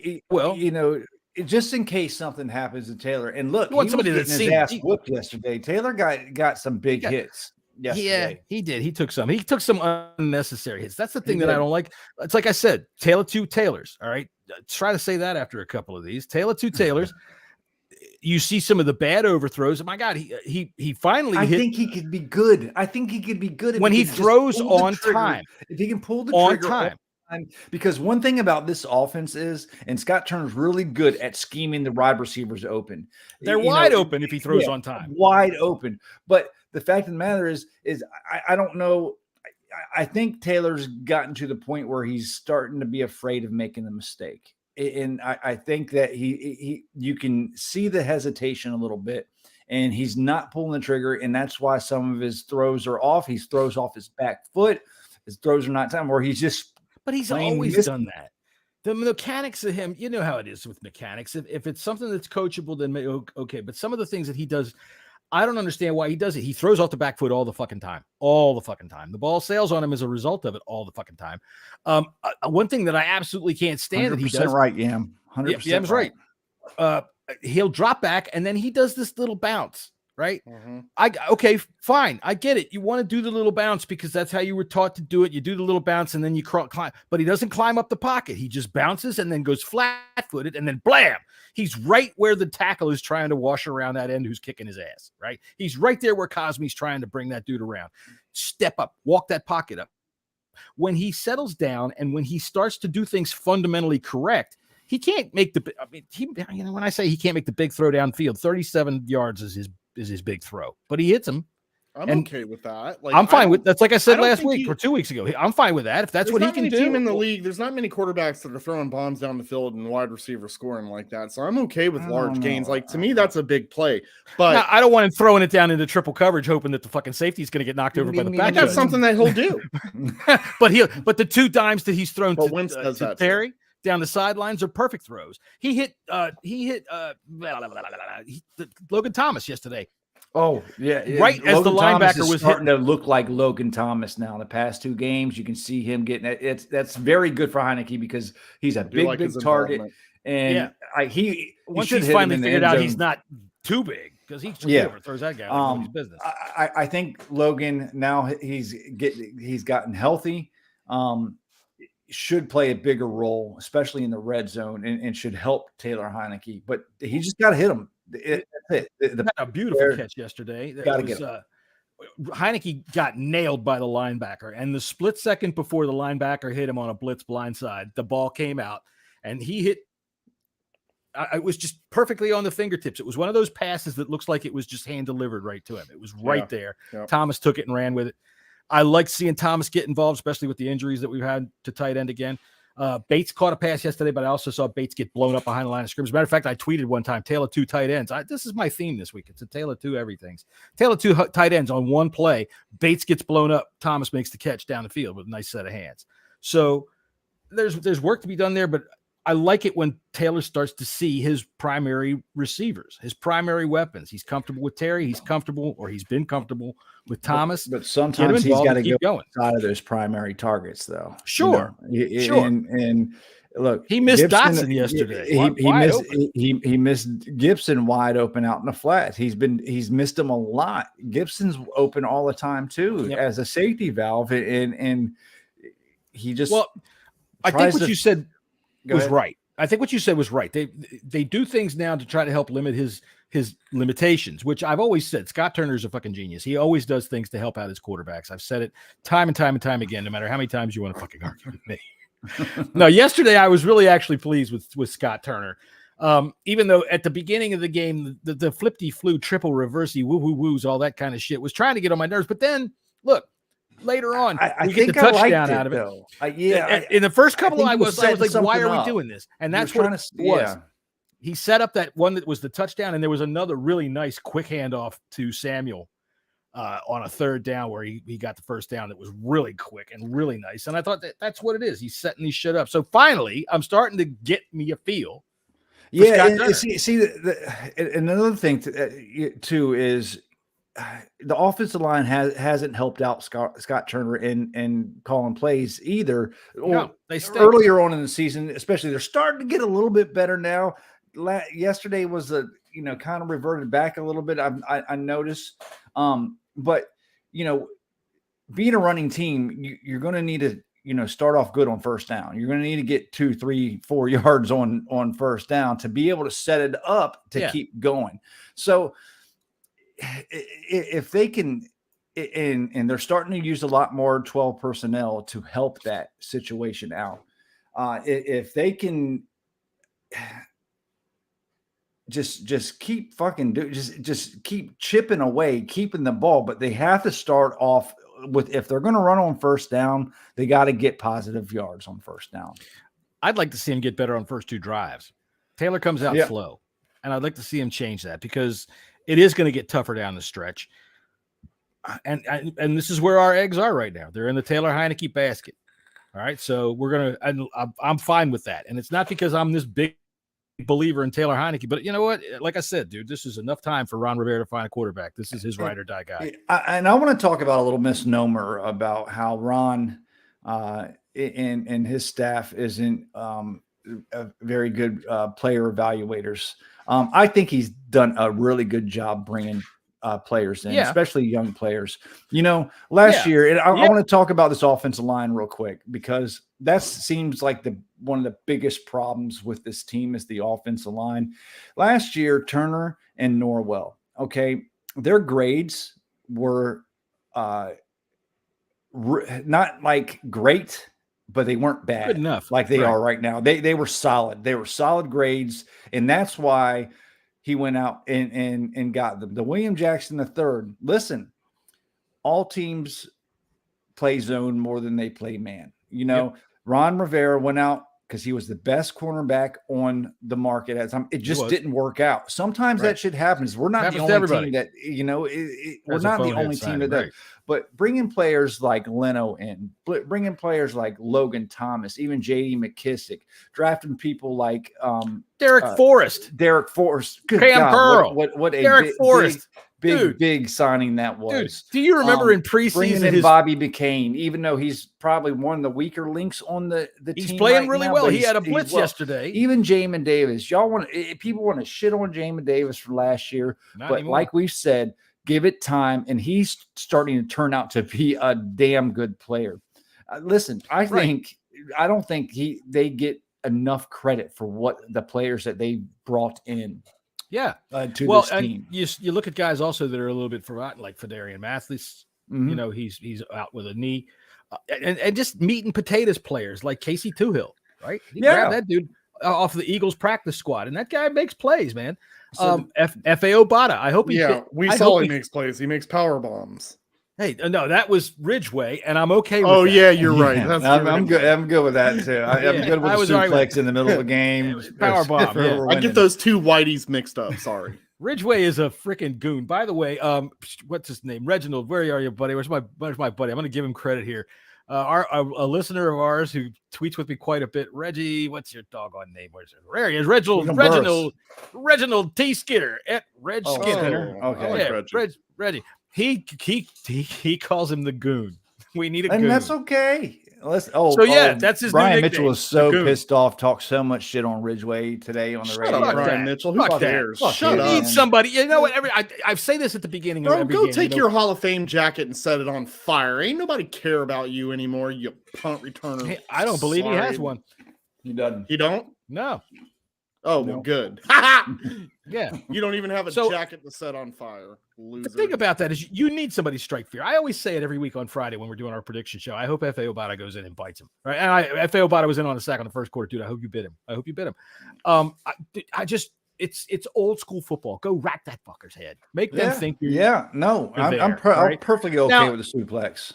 Speaker 7: just in case something happens to Taylor, and look,
Speaker 6: he was getting his ass
Speaker 7: whooped yesterday. Taylor got some big hits yesterday.
Speaker 6: Yeah, he did. He took some unnecessary hits. That's the thing that I don't like. It's like I said, Taylor 2 Taylors. All right, try to say that after a couple of these. Taylor 2 Taylors. You see some of the bad overthrows. My God, he finally.
Speaker 7: I think he could be good. I think he could be good
Speaker 6: when he throws on time.
Speaker 7: If he can pull the
Speaker 6: on
Speaker 7: trigger
Speaker 6: time.
Speaker 7: Because one thing about this offense is, and Scott Turner's really good at scheming the wide receivers open.
Speaker 6: They're wide open if he throws on time.
Speaker 7: Wide open. But the fact of the matter is I don't know. I think Taylor's gotten to the point where he's starting to be afraid of making a mistake. And I think that you can see the hesitation a little bit, and he's not pulling the trigger, and that's why some of his throws are off. He throws off his back foot. His throws are not time where he's just.
Speaker 6: But he's always done that. The mechanics of him, you know how it is with mechanics. If it's something that's coachable, then okay. But some of the things that he does, I don't understand why he does it. He throws off the back foot all the fucking time. The ball sails on him as a result of it all the fucking time. One thing that I absolutely can't stand that he does.
Speaker 7: Right, Yam. 100%
Speaker 6: Yam's right. He'll drop back and then he does this little bounce. Right.
Speaker 1: Mm-hmm.
Speaker 6: Okay, fine. I get it. You want to do the little bounce because that's how you were taught to do it. You do the little bounce and then you climb, but he doesn't climb up the pocket. He just bounces and then goes flat-footed and then blam. He's right where the tackle is trying to wash around that end who's kicking his ass. Right. He's right there where Cosme's trying to bring that dude around. Step up, walk that pocket up. When he settles down and when he starts to do things fundamentally correct, he can't make when I say he can't make the big throw downfield, 37 yards is his big throw, but he hits him.
Speaker 1: I'm okay with that.
Speaker 6: I'm fine with that's like I said last week or 2 weeks ago. I'm fine with that if that's what he can do.
Speaker 1: Team in the league, there's not many quarterbacks that are throwing bombs down the field and wide receiver scoring like that. So I'm okay with large gains. Like to me, that's a big play. But
Speaker 6: now, I don't want him throwing it down into triple coverage, hoping that the fucking safety is going to get knocked over by the back.
Speaker 1: That's something that he'll do.
Speaker 6: but the 2 dimes that he's thrown to Terry down the sidelines are perfect throws. He hit Logan Thomas yesterday.
Speaker 7: Oh, yeah.
Speaker 6: Right as the linebacker was
Speaker 7: starting to look like Logan Thomas now. The past 2 games, you can see him getting it. That's very good for Heineke because he's a big target. And
Speaker 6: once he's finally figured out he's not too big because he throws that guy like his business.
Speaker 7: I think Logan now he's gotten healthy. Should play a bigger role, especially in the red zone, and should help Taylor Heineke. But he just got to hit him. That's it.
Speaker 6: Had a beautiful catch yesterday.
Speaker 7: Got to get
Speaker 6: Heineke got nailed by the linebacker, and the split second before the linebacker hit him on a blitz blindside, the ball came out, and he hit. It was just perfectly on the fingertips. It was one of those passes that looks like it was just hand delivered right to him. It was right there. Yeah. Thomas took it and ran with it. I like seeing Thomas get involved, especially with the injuries that we've had to tight end again. Bates caught a pass yesterday, but I also saw Bates get blown up behind the line of scrimmage. As a matter of fact, I tweeted one time, tale of two tight ends. This is my theme this week. It's a tale of two everythings. Tale of two tight ends on one play. Bates gets blown up. Thomas makes the catch down the field with a nice set of hands. So there's work to be done there, but I like it when Taylor starts to see his primary receivers, his primary weapons. He's comfortable with Terry. He's comfortable, or he's been comfortable with Thomas.
Speaker 7: But sometimes he's got to go going outside of those primary targets, though.
Speaker 6: Sure,
Speaker 7: sure. And look,
Speaker 6: he missed Dotson yesterday.
Speaker 7: He missed Gibson wide open out in the flat. He's missed him a lot. Gibson's open all the time too, as a safety valve, and he just.
Speaker 6: Well, I think what you said was right. I think what you said was right. They do things now to try to help limit his limitations, which I've always said. Scott Turner's a fucking genius. He always does things to help out his quarterbacks. I've said it time and time and time again, no matter how many times you want to fucking argue with me. No, yesterday I was really actually pleased with Scott Turner. Even though at the beginning of the game, the flip-de-flu, triple reversey, woo-woo-woos, all that kind of shit was trying to get on my nerves. But then, look, later on, we get the touchdown out of it. In the first couple, I was like, why are we doing this? And that's what it was. Yeah. He set up that one that was the touchdown, and there was another really nice quick handoff to Samuel on a third down where he got the first down that was really quick and really nice. And I thought that's what it is. He's setting these shit up. So finally, I'm starting to get me a feel.
Speaker 7: Yeah, and see another thing too is the offensive line hasn't helped out Scott Turner in calling plays either.
Speaker 6: No, they stink.
Speaker 7: Earlier on in the season, especially, they're starting to get a little bit better now. Yesterday was kind of reverted back a little bit. I noticed, but being a running team, you're going to need to start off good on first down. You're going to need to get 2, 3, 4 yards on first down to be able to set it up to keep going. So if they can, and they're starting to use a lot more 12 personnel to help that situation out. If they can just keep fucking just keep chipping away, keeping the ball, but they have to start off with, if they're going to run on first down, they got to get positive yards on first down.
Speaker 6: I'd like to see him get better on first two drives. Taylor comes out slow, and I'd like to see him change that, because it is going to get tougher down the stretch. And this is where our eggs are right now. They're in the Taylor Heineke basket. All right. So I'm fine with that. And it's not because I'm this big believer in Taylor Heineke, but you know what? Like I said, dude, this is enough time for Ron Rivera to find a quarterback. This is his ride or die guy.
Speaker 7: And I want to talk about a little misnomer about how Ron and his staff isn't a very good player evaluators. I think he's done a really good job bringing players in, especially young players. Last year, and I want to talk about this offensive line real quick, because that seems like one of the biggest problems with this team is the offensive line. Last year, Turner and Norwell, their grades were not like great, but they weren't bad.
Speaker 6: Good enough.
Speaker 7: Like they are right now. They were solid. They were solid grades, and that's why he went out and got them. The William Jackson III. Listen, all teams play zone more than they play man. Ron Rivera went out because he was the best cornerback on the market at the time. It just didn't work out. Sometimes that shit happens. We're not the only team that, we're not the only team that does. But bringing players like Leno in, bringing players like Logan Thomas, even J.D. McKissick, drafting people like
Speaker 6: Derek Forrest.
Speaker 7: Good
Speaker 6: Cam
Speaker 7: God,
Speaker 6: Pearl.
Speaker 7: What a
Speaker 6: Derek Forrest.
Speaker 7: Big signing that was.
Speaker 6: Dude, do you remember in preseason
Speaker 7: bringing in Bobby McCain, even though he's probably one of the weaker links on the team?
Speaker 6: He's playing really
Speaker 7: now,
Speaker 6: well. He had a blitz yesterday.
Speaker 7: Even Jamin Davis. People want to shit on Jamin Davis from last year,
Speaker 6: Not
Speaker 7: but
Speaker 6: anymore.
Speaker 7: like we've said, give it time, and he's starting to turn out to be a damn good player. Listen, I don't think they get enough credit for what the players that they brought in.
Speaker 6: Yeah.
Speaker 7: To this team.
Speaker 6: You look at guys also that are a little bit forgotten, like Fedarian Mathis.
Speaker 7: Mhm.
Speaker 6: You know, he's out with a knee, and just meat and potatoes players like Casey Toohill, right? He grabbed that dude off the Eagles practice squad, and that guy makes plays, man. F.A. Obata. I hope he.
Speaker 1: Yeah, we saw he makes plays. He makes power bombs.
Speaker 6: Hey, no, that was Ridgeway, and I'm okay with that.
Speaker 1: Yeah, you're right.
Speaker 7: I'm good. I'm good with that too. I'm good with the suplex in the middle of a game.
Speaker 6: Power bomb. Yeah.
Speaker 1: I get those two whiteys mixed up. Sorry.
Speaker 6: Ridgeway is a freaking goon. By the way, what's his name? Reginald. Where are you, buddy? Where's my buddy? I'm going to give him credit here. A listener of ours who tweets with me quite a bit. Reggie, what's your doggone name? Where's it? There he is. Reginald T. Skinner at Reg Skinner.
Speaker 7: Okay.
Speaker 6: Yeah, Reggie. He calls him the goon. We need a goon.
Speaker 7: And that's okay. That's his
Speaker 6: Brian
Speaker 7: new Mitchell was so pissed off, talked so much shit on Ridgeway today on the radio.
Speaker 1: Shut up, Brian Mitchell. Who cares?
Speaker 6: Shut up. You need somebody. You know what? I say this at the beginning of every game.
Speaker 1: Go take your Hall of Fame jacket and set it on fire. Ain't nobody care about you anymore, you punt returner.
Speaker 6: Hey, I don't believe he has one.
Speaker 7: He doesn't.
Speaker 1: He don't?
Speaker 6: No.
Speaker 1: Oh, well, good.
Speaker 6: Yeah.
Speaker 1: You don't even have a jacket to set on fire. Loser.
Speaker 6: The thing about that is you need somebody to strike fear. I always say it every week on Friday when we're doing our prediction show. I hope F.A. Obata goes in and bites him. Right? And F.A. Obata was in on a sack in the first quarter, dude. I hope you bit him. It's old school football. Go rack that fucker's head. Make them think you're
Speaker 7: I'm perfectly okay with the suplex.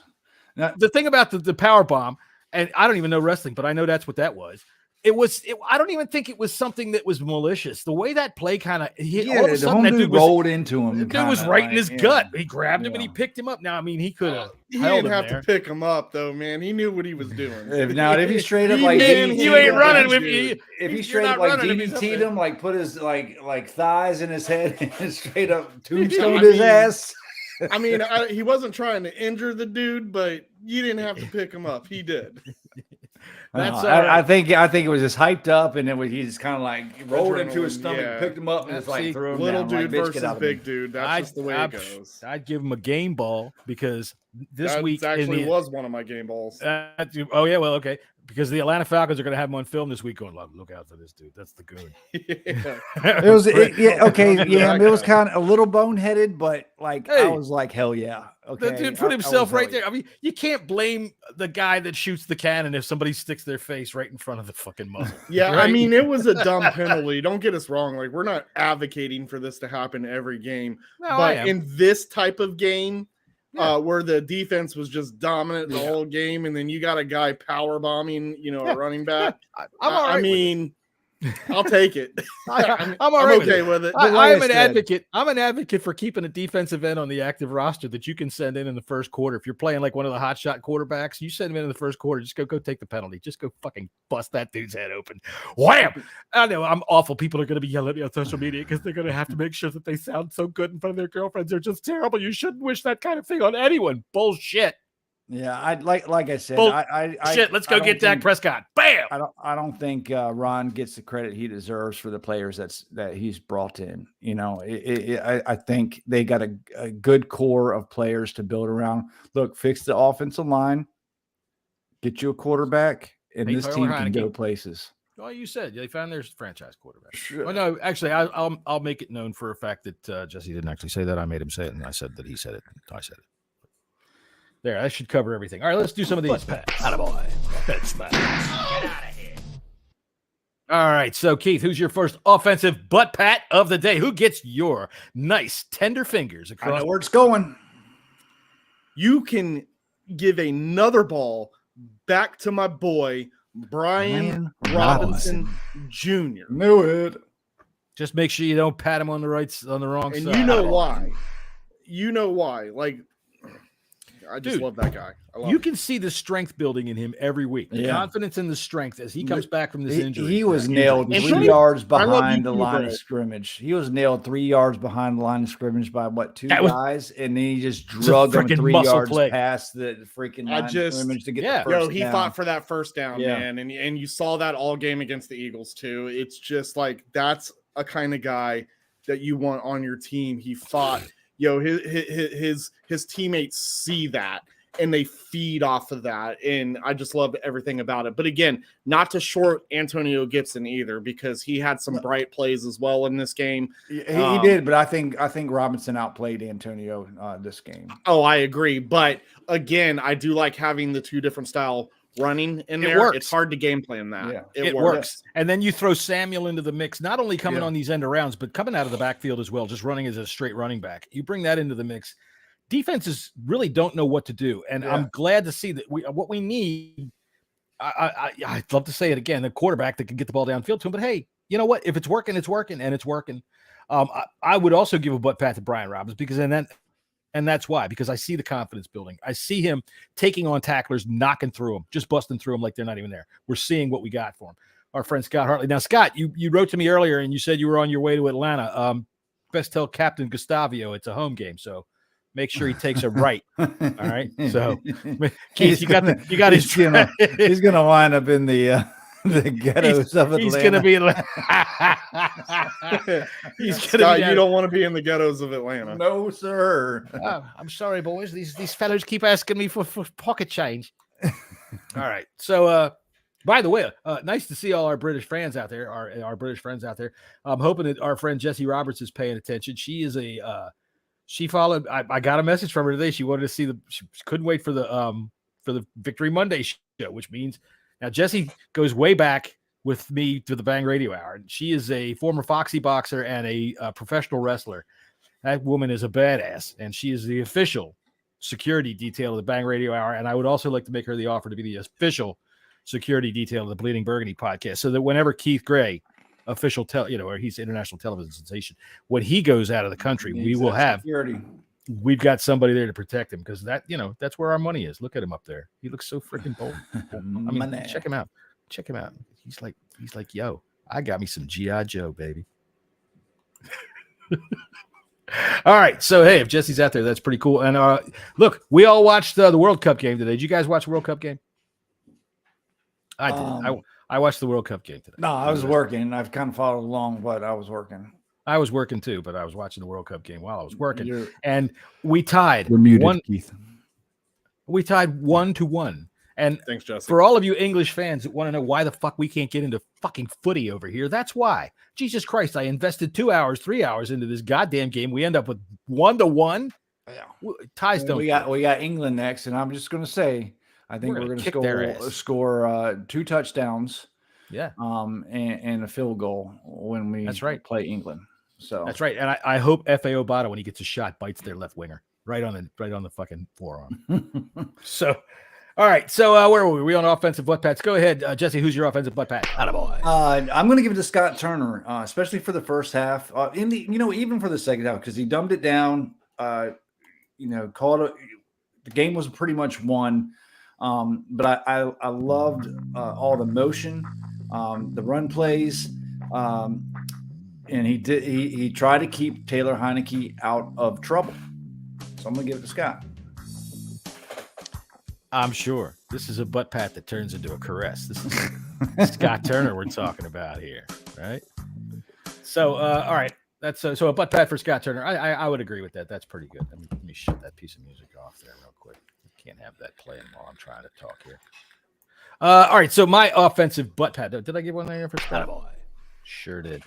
Speaker 6: Now, the thing about the power bomb, and I don't even know wrestling, but I know that's what that was. I don't even think it was something that was malicious. The way that play kind of hit, all of a sudden that dude
Speaker 7: rolled into him.
Speaker 6: The dude was right in his gut. He grabbed him and he picked him up. Now, I mean, he could have.
Speaker 1: He didn't have to pick him up, though, man. He knew what he was doing.
Speaker 7: If he straight up
Speaker 6: you ain't running with me.
Speaker 7: If he straight up like DDT'd him, like put his like thighs in his head and straight up tombstoned his ass.
Speaker 1: I mean, he wasn't trying to injure the dude, but you didn't have to pick him up. He did.
Speaker 7: I think it was just hyped up, and he just kind of like rolled into his stomach, picked him up, and just like threw him
Speaker 1: little
Speaker 7: down.
Speaker 1: Dude versus big dude. That's just the way it goes.
Speaker 6: I'd give him a game ball because this week
Speaker 1: actually was one of my game balls.
Speaker 6: Okay. Because the Atlanta Falcons are going to have him on film this week. Going, look out for this dude. That's the goon.
Speaker 7: It was kind of a little boneheaded, but I was like, hell yeah. Okay,
Speaker 6: the dude put himself right there. I mean, you can't blame the guy that shoots the cannon if somebody sticks their face right in front of the fucking muzzle.
Speaker 1: Yeah, right? I mean, it was a dumb penalty. Don't get us wrong. Like, we're not advocating for this to happen every game.
Speaker 6: No,
Speaker 1: but in this type of game, where the defense was just dominant the whole game, and then you got a guy power bombing, a running back. I mean, I'll take it.
Speaker 6: I'm
Speaker 1: okay with it.
Speaker 6: I'm an advocate. I'm an advocate for keeping a defensive end on the active roster that you can send in the first quarter. If you're playing like one of the hot shot quarterbacks, you send him in the first quarter. Just go take the penalty. Just go fucking bust that dude's head open. Wham! I know I'm awful. People are going to be yelling at me on social media because they're going to have to make sure that they sound so good in front of their girlfriends. They're just terrible. You shouldn't wish that kind of thing on anyone. Bullshit.
Speaker 7: Yeah, like I said,
Speaker 6: let's go get Dak Prescott. Bam!
Speaker 7: I don't think Ron gets the credit he deserves for the players that he's brought in. I think they got a good core of players to build around. Look, fix the offensive line, get you a quarterback, and this team can go places.
Speaker 6: Well, you said they found their franchise quarterback. Sure. Well, no, actually, I'll make it known for a fact that Jesse didn't actually say that. I made him say it, and I said that he said it. I said it. There, that should cover everything. All right, let's do some of these. Attaboy. Get out of here. All right, so Keith, who's your first offensive butt pat of the day? Who gets your nice tender fingers across?
Speaker 7: I know where it's going.
Speaker 1: You can give another ball back to my boy Brian Robinson Jr.
Speaker 7: Knew it.
Speaker 6: Just make sure you don't pat him on the wrong side.
Speaker 1: And you know why. Like, I just love that guy.
Speaker 6: You can see the strength building in him every week. The confidence and the strength as he comes back from this injury.
Speaker 7: He was nailed 3 yards behind the line of scrimmage. He was nailed 3 yards behind the line of scrimmage by two guys, and then he just drugged him 3 yards past the freaking line of scrimmage to get the first down.
Speaker 1: He fought for that first down, man, and you saw that all game against the Eagles too. It's just like that's a kind of guy that you want on your team. He fought. His teammates see that, and they feed off of that. And I just love everything about it. But again, not to short Antonio Gibson either, because he had some bright plays as well in this game.
Speaker 7: He did, but I think Robinson outplayed Antonio this game.
Speaker 1: Oh, I agree. But again, I do like having the two different style running in there.
Speaker 6: Works.
Speaker 1: It's hard to game plan that.
Speaker 7: Yeah.
Speaker 1: It
Speaker 6: works. And then you throw Samuel into the mix, not only coming on these end arounds, but coming out of the backfield as well, just running as a straight running back. You bring that into the mix. Defenses really don't know what to do. And I'm glad to see that what we need, I'd love to say it again, a quarterback that can get the ball downfield to him. But hey, you know what? If it's working, it's working, and it's working. I would also give a butt pat to Brian Robbins and that's why, because I see the confidence building. I see him taking on tacklers, knocking through them, just busting through them like they're not even there. We're seeing what we got for him. Our friend Scott Hartley. Now, Scott, you wrote to me earlier and you said you were on your way to Atlanta. Best tell Captain Gustavio it's a home game, so make sure he takes a right. All right. So Keith, you got his.
Speaker 7: He's gonna wind up in the ghettos of Atlanta.
Speaker 6: He's gonna be.
Speaker 1: Scott, you don't want to be in the ghettos of Atlanta.
Speaker 7: No, sir.
Speaker 6: Oh, I'm sorry, boys. These fellows keep asking me for pocket change. All right. So, by the way, nice to see all our British fans out there. Our British friends out there. I'm hoping that our friend Jesse Roberts is paying attention. She is she followed. I got a message from her today. She wanted to see she couldn't wait for the Victory Monday show, which means now Jesse goes way back with me to the Bang Radio Hour. She is a former Foxy boxer and a professional wrestler. That woman is a badass, and she is the official security detail of the Bang Radio Hour. And I would also like to make her the offer to be the official security detail of the Bleeding Burgundy podcast, so that whenever Keith Gray, official or he's international television sensation, when he goes out of the country, we will have security. We've got somebody there to protect him, because that's where our money is. Look at him up there. He looks so freaking bold. I mean, check him out. Check him out. He's like, yo, I got me some G.I. Joe, baby. All right. So, hey, if Jesse's out there, that's pretty cool. And look, we all watched the World Cup game today. Did you guys watch the World Cup game? I did. I watched the World Cup game today.
Speaker 7: No, I was working. I've kind of followed along, but I was working.
Speaker 6: I was working too, but I was watching the World Cup game while I was working. And we tied.
Speaker 7: We're muted, Keith.
Speaker 6: We tied 1-1. And
Speaker 1: thanks, Jesse.
Speaker 6: For all of you English fans that want to know why the fuck we can't get into fucking footy over here, that's why. Jesus Christ, I invested 2 hours, 3 hours into this goddamn game. We end up with 1-1. Yeah. Ties don't.
Speaker 7: We got England next, and I'm just going to say, I think we're going to score 2 touchdowns.
Speaker 6: Yeah.
Speaker 7: And a field goal when we play England. So
Speaker 6: that's right. And I hope F.A. Obata, when he gets a shot, bites their left winger right on the fucking forearm. So, all right. So where were we? We on offensive butt pats. Go ahead, Jesse. Who's your offensive butt pat? Attaboy.
Speaker 7: I'm going to give it to Scott Turner, especially for the first half. Even for the second half, because he dumbed it down. Called it. The game was pretty much won. But I loved all the motion, the run plays, and he tried to keep Taylor Heineke out of trouble. So I'm gonna give it to Scott.
Speaker 6: I'm sure this is a butt pat that turns into a caress. This is Scott Turner we're talking about here, right? So all right, that's so a butt pat for Scott Turner. I would agree with that. That's pretty good. Let me shut that piece of music off there real quick. Can't have that playing while I'm trying to talk here. All right, so my offensive butt pat. Did I give one there for Scott? Sure did.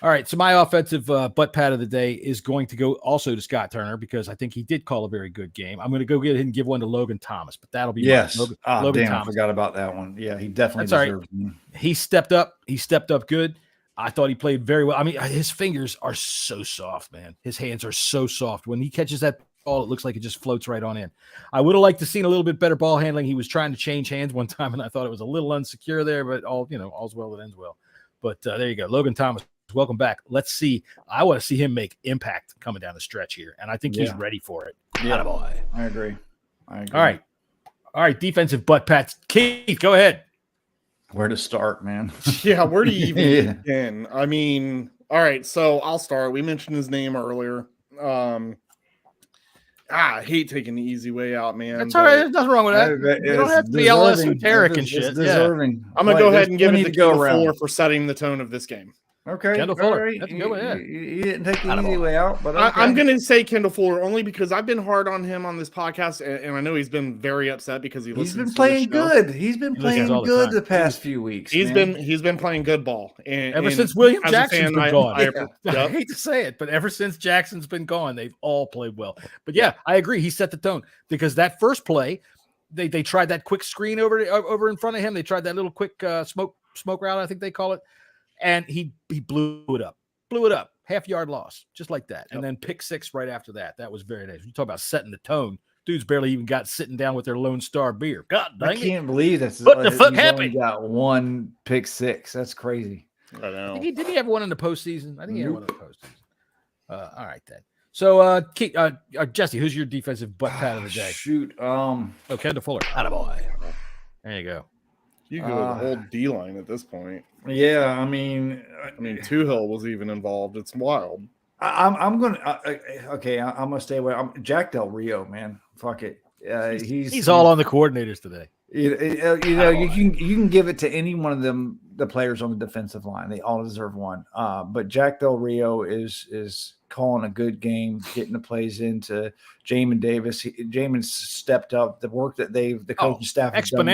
Speaker 6: All right, so my offensive butt pat of the day is going to go also to Scott Turner, because I think he did call a very good game. I'm going to go get ahead and give one to Logan Thomas, but that'll be
Speaker 7: Logan Thomas. I forgot about that one. Yeah, he definitely deserves it.
Speaker 6: He stepped up. He stepped up good. I thought he played very well. I mean, his fingers are so soft, man. His hands are so soft. When he catches that ball, it looks like it just floats right on in. I would have liked to seen a little bit better ball handling. He was trying to change hands one time, and I thought it was a little unsecure there, but all's well that ends well. But there you go. Logan Thomas, welcome back. Let's see. I want to see him make impact coming down the stretch here, and I think he's ready for it.
Speaker 7: Yeah, boy. I agree.
Speaker 6: All right. Defensive butt pats. Keith, go ahead.
Speaker 7: Where to start, man?
Speaker 1: Yeah, where do you even begin? I mean, all right, so I'll start. We mentioned his name earlier. I hate taking the easy way out, man.
Speaker 6: That's all right. There's nothing wrong with that. You don't have to be all esoteric and shit.
Speaker 7: Deserving.
Speaker 1: I'm going to go ahead and give it the floor for setting the tone of this game.
Speaker 7: Okay.
Speaker 6: Kendall Fuller.
Speaker 7: Right.
Speaker 6: That's a good one. Yeah.
Speaker 7: You didn't take the easy way out, but okay.
Speaker 1: I'm going to say Kendall Fuller only because I've been hard on him on this podcast, and I know he's been very upset because he's been
Speaker 7: playing good. He's been playing good the past few weeks.
Speaker 1: He's been playing good ball. And
Speaker 6: ever since William Jackson's been gone.
Speaker 1: I
Speaker 6: hate to say it, but ever since Jackson's been gone, they've all played well. But yeah, I agree. He set the tone because that first play, they tried that quick screen over in front of him. They tried that little quick smoke route, I think they call it. And he blew it up, half-yard loss, just like that. And then pick six right after that. That was very nice. You talk about setting the tone. Dudes barely even got sitting down with their Lone Star beer. God dang it.
Speaker 7: I can't believe that's
Speaker 6: what the fuck happened.
Speaker 7: Only got one pick six. That's crazy.
Speaker 1: I know.
Speaker 6: Did he have one in the postseason? I think he had one in the postseason. All right, then. So, Jesse, who's your defensive butt pat of the day?
Speaker 7: Shoot.
Speaker 6: Kendall Fuller. Attaboy. There you go.
Speaker 1: You go the whole D line at this point.
Speaker 7: Yeah, I mean,
Speaker 1: Tuhill was even involved. It's wild.
Speaker 7: I'm gonna I'm gonna stay away. Jack Del Rio, man. Fuck it. He's
Speaker 6: all on the coordinators today.
Speaker 7: You can give it to any one of them, the players on the defensive line. They all deserve one. But Jack Del Rio is calling a good game, getting the plays into Jamin Davis. Jamin's stepped up. The work that the coaching staff has done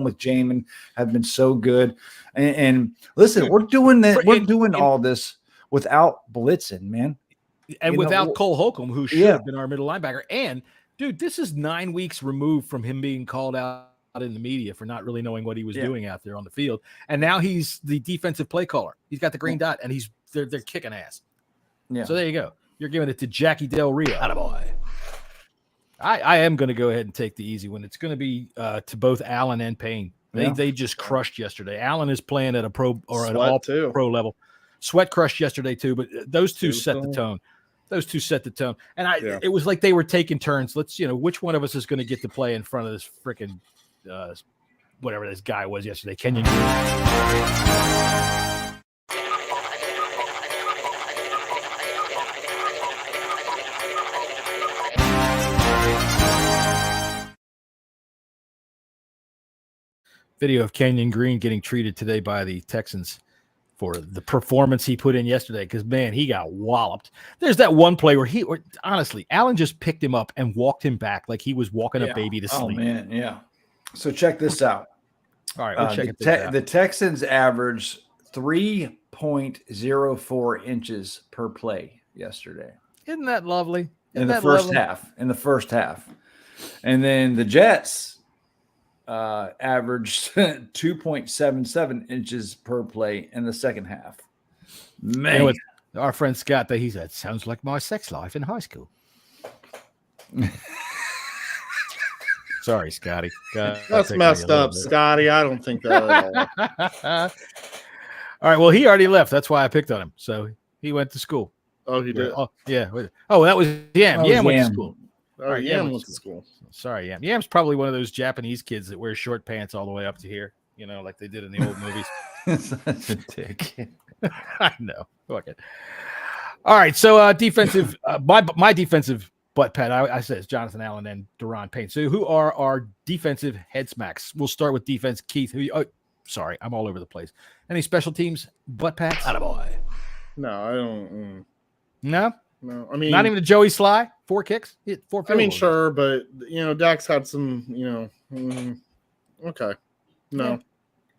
Speaker 7: with Jamin have been so good. And listen, we're doing that. We're doing all this without blitzing, man.
Speaker 6: And without Cole Holcomb, who should have been our middle linebacker. And, dude, this is 9 weeks removed from him being called out in the media for not really knowing what he was doing out there on the field. And now he's the defensive play caller. He's got the green dot, and they're kicking ass. Yeah. So there you go. You're giving it to Jackie Del Rio. Attaboy. I am going to go ahead and take the easy one. It's going to be to both Allen and Payne. They just crushed yesterday. Allen is playing at a pro or an all-pro level. Sweat crushed yesterday too, but those two set the tone. Those two set the tone. And it was like they were taking turns. Let's, which one of us is going to get to play in front of this freaking whatever this guy was yesterday. Kenyon Green. Video of Kenyon Green getting treated today by the Texans for the performance he put in yesterday, because, man, he got walloped. There's that one play where honestly, Allen just picked him up and walked him back like he was walking a baby to sleep.
Speaker 7: Oh, man, yeah. So check this out.
Speaker 6: All right, we'll check it out.
Speaker 7: The Texans averaged 3.04 inches per play yesterday.
Speaker 6: Isn't that lovely?
Speaker 7: In the first half. And then the Jets averaged 2.77 inches per play in the second half. Man,
Speaker 6: our friend Scott, he said, sounds like my sex life in high school. Sorry, Scotty.
Speaker 1: That's messed up, Scotty. I don't think that at all.
Speaker 6: All right, well, he already left. That's why I picked on him. So he went to school.
Speaker 1: Oh, he did?
Speaker 6: Oh, yeah. Oh, that was Yam. Yam went to school.
Speaker 1: All right, Yam went to school.
Speaker 6: Sorry, Yam. Yam's probably one of those Japanese kids that wear short pants all the way up to here, like they did in the old movies.
Speaker 7: Such a dick.
Speaker 6: I know. Fuck it. All right, so defensive, my defensive butt pat, I said it's Jonathan Allen and Daron Payne. So who are our defensive head smacks? We'll start with defense. Keith, sorry, I'm all over the place. Any special teams butt pats?
Speaker 1: Attaboy. No, I don't.
Speaker 6: No?
Speaker 1: No, I mean,
Speaker 6: not even a Joey Sly, 4 kicks, 4 field goals.
Speaker 1: Sure, but Dak's had some, okay, no,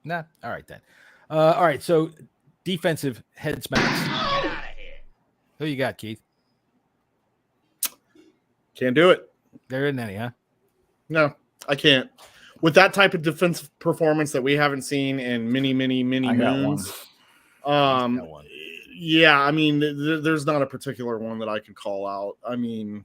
Speaker 6: nah. All right then. All right, so defensive head smacks. Get out of here. Who you got, Keith?
Speaker 1: Can't do it.
Speaker 6: There isn't any, huh?
Speaker 1: No, I can't. With that type of defensive performance that we haven't seen in many moons. Yeah, I mean, there's not a particular one that I could call out. I mean,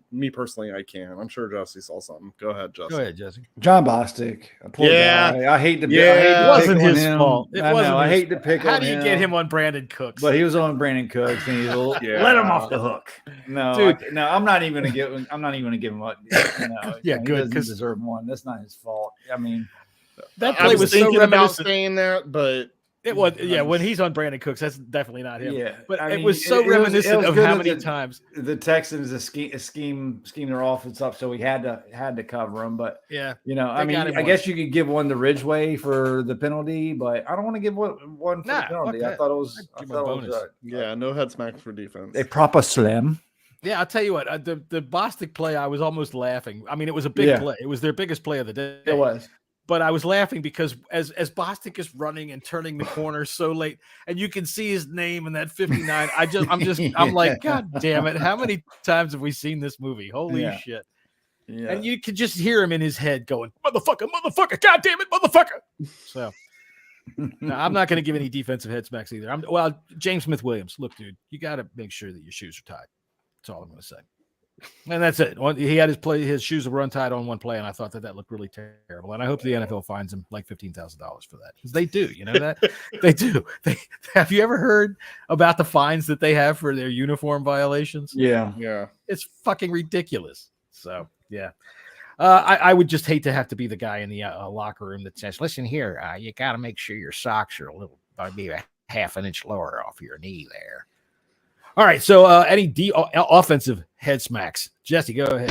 Speaker 1: me personally, I can. I'm sure Jesse saw something. Go ahead, Jesse.
Speaker 7: John Bostic. Poor guy. I hate to pick
Speaker 6: it wasn't his fault.
Speaker 7: I hate to pick on him.
Speaker 6: How do you get him on Brandon Cooks?
Speaker 7: But he was on Brandon Cooks, and let him off the hook. No, dude. I'm not even gonna give him. I'm not even gonna give him up.
Speaker 6: Yeah, good,
Speaker 7: because he deserved one. That's not his fault. I mean,
Speaker 6: that play was so reminiscent.
Speaker 1: Saying that, but
Speaker 6: It was, yeah. When he's on Brandon Cooks, that's definitely not him.
Speaker 7: Yeah,
Speaker 6: but it was so reminiscent of how many times
Speaker 7: the Texans scheme their offense up, so we had to cover them. But
Speaker 6: yeah,
Speaker 7: I mean, I guess you could give one to Ridgeway for the penalty, but I don't want to give one for the penalty. I thought it was
Speaker 1: no head smack for defense.
Speaker 7: A proper slam.
Speaker 6: Yeah, I'll tell you what. The Bostic play, I was almost laughing. I mean, it was a big play. It was their biggest play of the day.
Speaker 7: It was.
Speaker 6: But I was laughing because as Bostic is running and turning the corner so late, and you can see his name in that 59. I'm like, God damn it! How many times have we seen this movie? Holy shit! Yeah. And you could just hear him in his head going, "Motherfucker, motherfucker! God damn it, motherfucker!" So, no, I'm not going to give any defensive head smacks either. James Smith Williams. Look, dude, you got to make sure that your shoes are tied. That's all I'm going to say. And that's it. He had his shoes were untied on one play, and I thought that looked really terrible. And I hope the NFL fines him like $15,000 for that, because they do. You know that they do. Have you ever heard about the fines that they have for their uniform violations?
Speaker 7: Yeah.
Speaker 6: It's fucking ridiculous. So yeah, I would just hate to have to be the guy in the locker room that says, "Listen here, you got to make sure your socks are maybe a half an inch lower off your knee there." All right, so any offensive head smacks? Jesse, go ahead.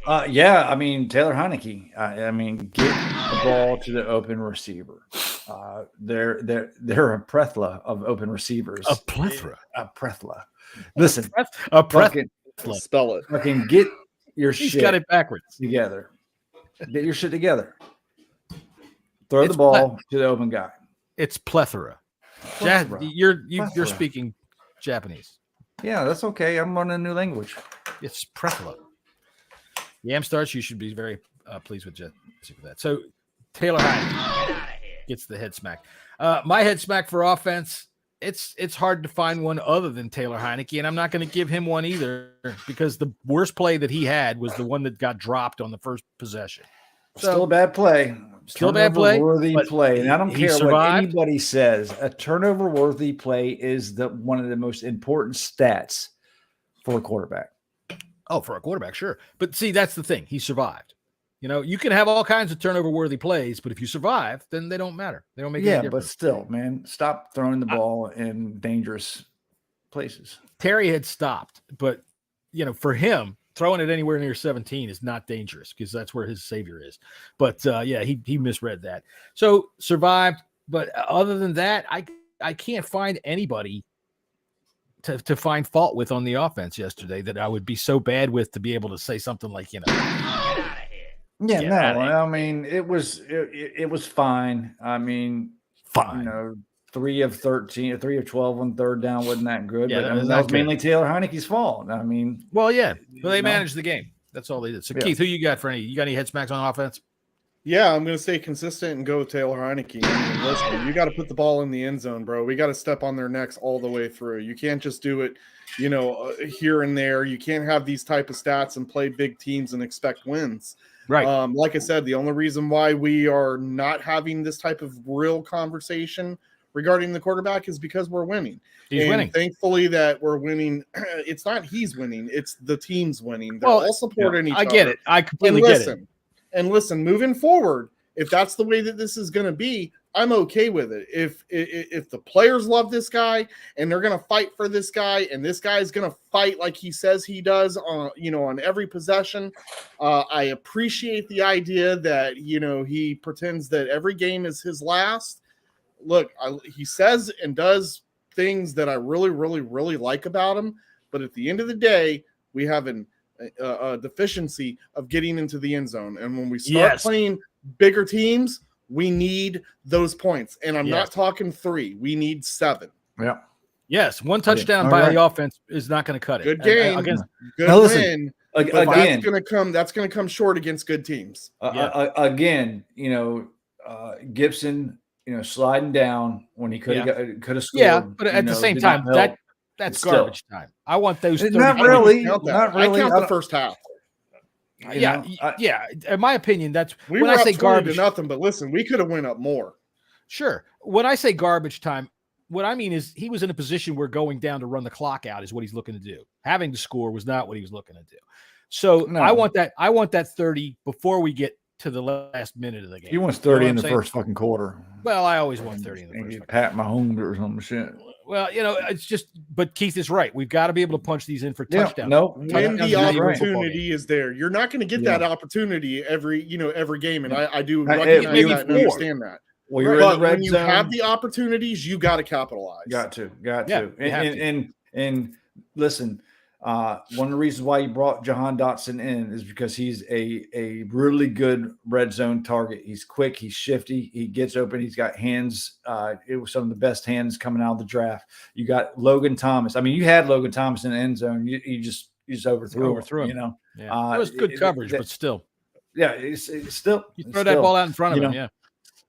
Speaker 7: I mean, Taylor Heineke. I mean, get the ball to the open receiver. They're a plethora of open receivers.
Speaker 6: A plethora.
Speaker 7: Listen,
Speaker 6: a plethora.
Speaker 1: Spell it.
Speaker 7: Fucking get your shit.
Speaker 6: He's got it backwards.
Speaker 7: Together. Get your shit together. Throw the ball to the open guy.
Speaker 6: It's plethora. You're speaking Japanese.
Speaker 7: Yeah, that's okay. I'm learning a new language.
Speaker 6: It's plethora. Yam starch. You should be very pleased with Jesse for that. So Taylor Heineke gets the head smack. My head smack for offense. It's hard to find one other than Taylor Heineke, and I'm not going to give him one either, because the worst play that he had was the one that got dropped on the first possession.
Speaker 7: Still a bad play. Worthy play. And I don't care what anybody says. A turnover-worthy play is one of the most important stats for a quarterback.
Speaker 6: Oh, for a quarterback, sure. But see, that's the thing. He survived. You can have all kinds of turnover-worthy plays, but if you survive, then they don't matter. They don't make any difference.
Speaker 7: But still, man, stop throwing the ball in dangerous places.
Speaker 6: Terry had stopped, but, for him, throwing it anywhere near 17 is not dangerous, because that's where his savior is. But, he misread that. So, survived. But other than that, I can't find anybody to find fault with on the offense yesterday that I would be so bad with to be able to say something like,
Speaker 7: I mean, it was fine. I mean,
Speaker 6: fine.
Speaker 7: 3 of 13, 3 of 12 on third down wasn't that good.
Speaker 6: Yeah,
Speaker 7: but that was mainly Taylor Heineke's fault. I mean,
Speaker 6: they managed the game. That's all they did. So Keith, who you got for you got any head smacks on offense?
Speaker 1: Yeah, I'm going to stay consistent and go with Taylor Heineke. I mean, listen, you got to put the ball in the end zone, bro. We got to step on their necks all the way through. You can't just do it, here and there. You can't have these type of stats and play big teams and expect wins.
Speaker 6: Right.
Speaker 1: Like I said, the only reason why we are not having this type of real conversation regarding the quarterback is because we're winning.
Speaker 6: He's winning.
Speaker 1: Thankfully that we're winning. It's not he's winning. It's the team's winning. They're all supporting each other.
Speaker 6: I get it. I completely get it.
Speaker 1: And listen, moving forward, if that's the way that this is going to be, I'm okay with it. If the players love this guy and they're going to fight for this guy, and this guy is going to fight like he says he does on every possession, I appreciate the idea that he pretends that every game is his last. Look, he says and does things that I really, really, really like about him. But at the end of the day, we have a deficiency of getting into the end zone. And when we start playing bigger teams, we need those points. And I'm not talking 3. We need 7.
Speaker 7: Yeah.
Speaker 6: Yes. One touchdown by the offense is not going to cut it.
Speaker 1: Good game. Good win. Again, that's going to come short against good teams.
Speaker 7: Again, Gibson, sliding down when he could have scored.
Speaker 6: Yeah, but at the same time, that's garbage time. I want those.
Speaker 7: Not really.
Speaker 1: I count the first half.
Speaker 6: In my opinion, that's
Speaker 1: when I say garbage to nothing. But listen, we could have went up more.
Speaker 6: Sure. When I say garbage time, what I mean is he was in a position where going down to run the clock out is what he's looking to do. Having to score was not what he was looking to do. So I want that 30 before we get to the last minute of the game.
Speaker 7: He wants 30 in the first fucking quarter.
Speaker 6: Well, I always want 30 in the first.
Speaker 7: Pat Mahomes or some shit.
Speaker 6: Well, it's just, but Keith is right. We've got to be able to punch these in for touchdowns.
Speaker 1: When the opportunity is there, you're not going to get that opportunity every game. And I do recognize that and understand that.
Speaker 7: Well,
Speaker 1: but when you have the opportunities, you got to capitalize.
Speaker 7: Got to. And listen, one of the reasons why you brought Jahan Dotson in is because he's a really good red zone target. He's quick, he's shifty, he gets open, he's got hands. It was some of the best hands coming out of the draft. You got Logan Thomas. I mean, you had Logan Thomas in the end zone. You just overthrew him. You know,
Speaker 6: it was good coverage, but still,
Speaker 7: it's still
Speaker 6: you throw that ball out in front of him.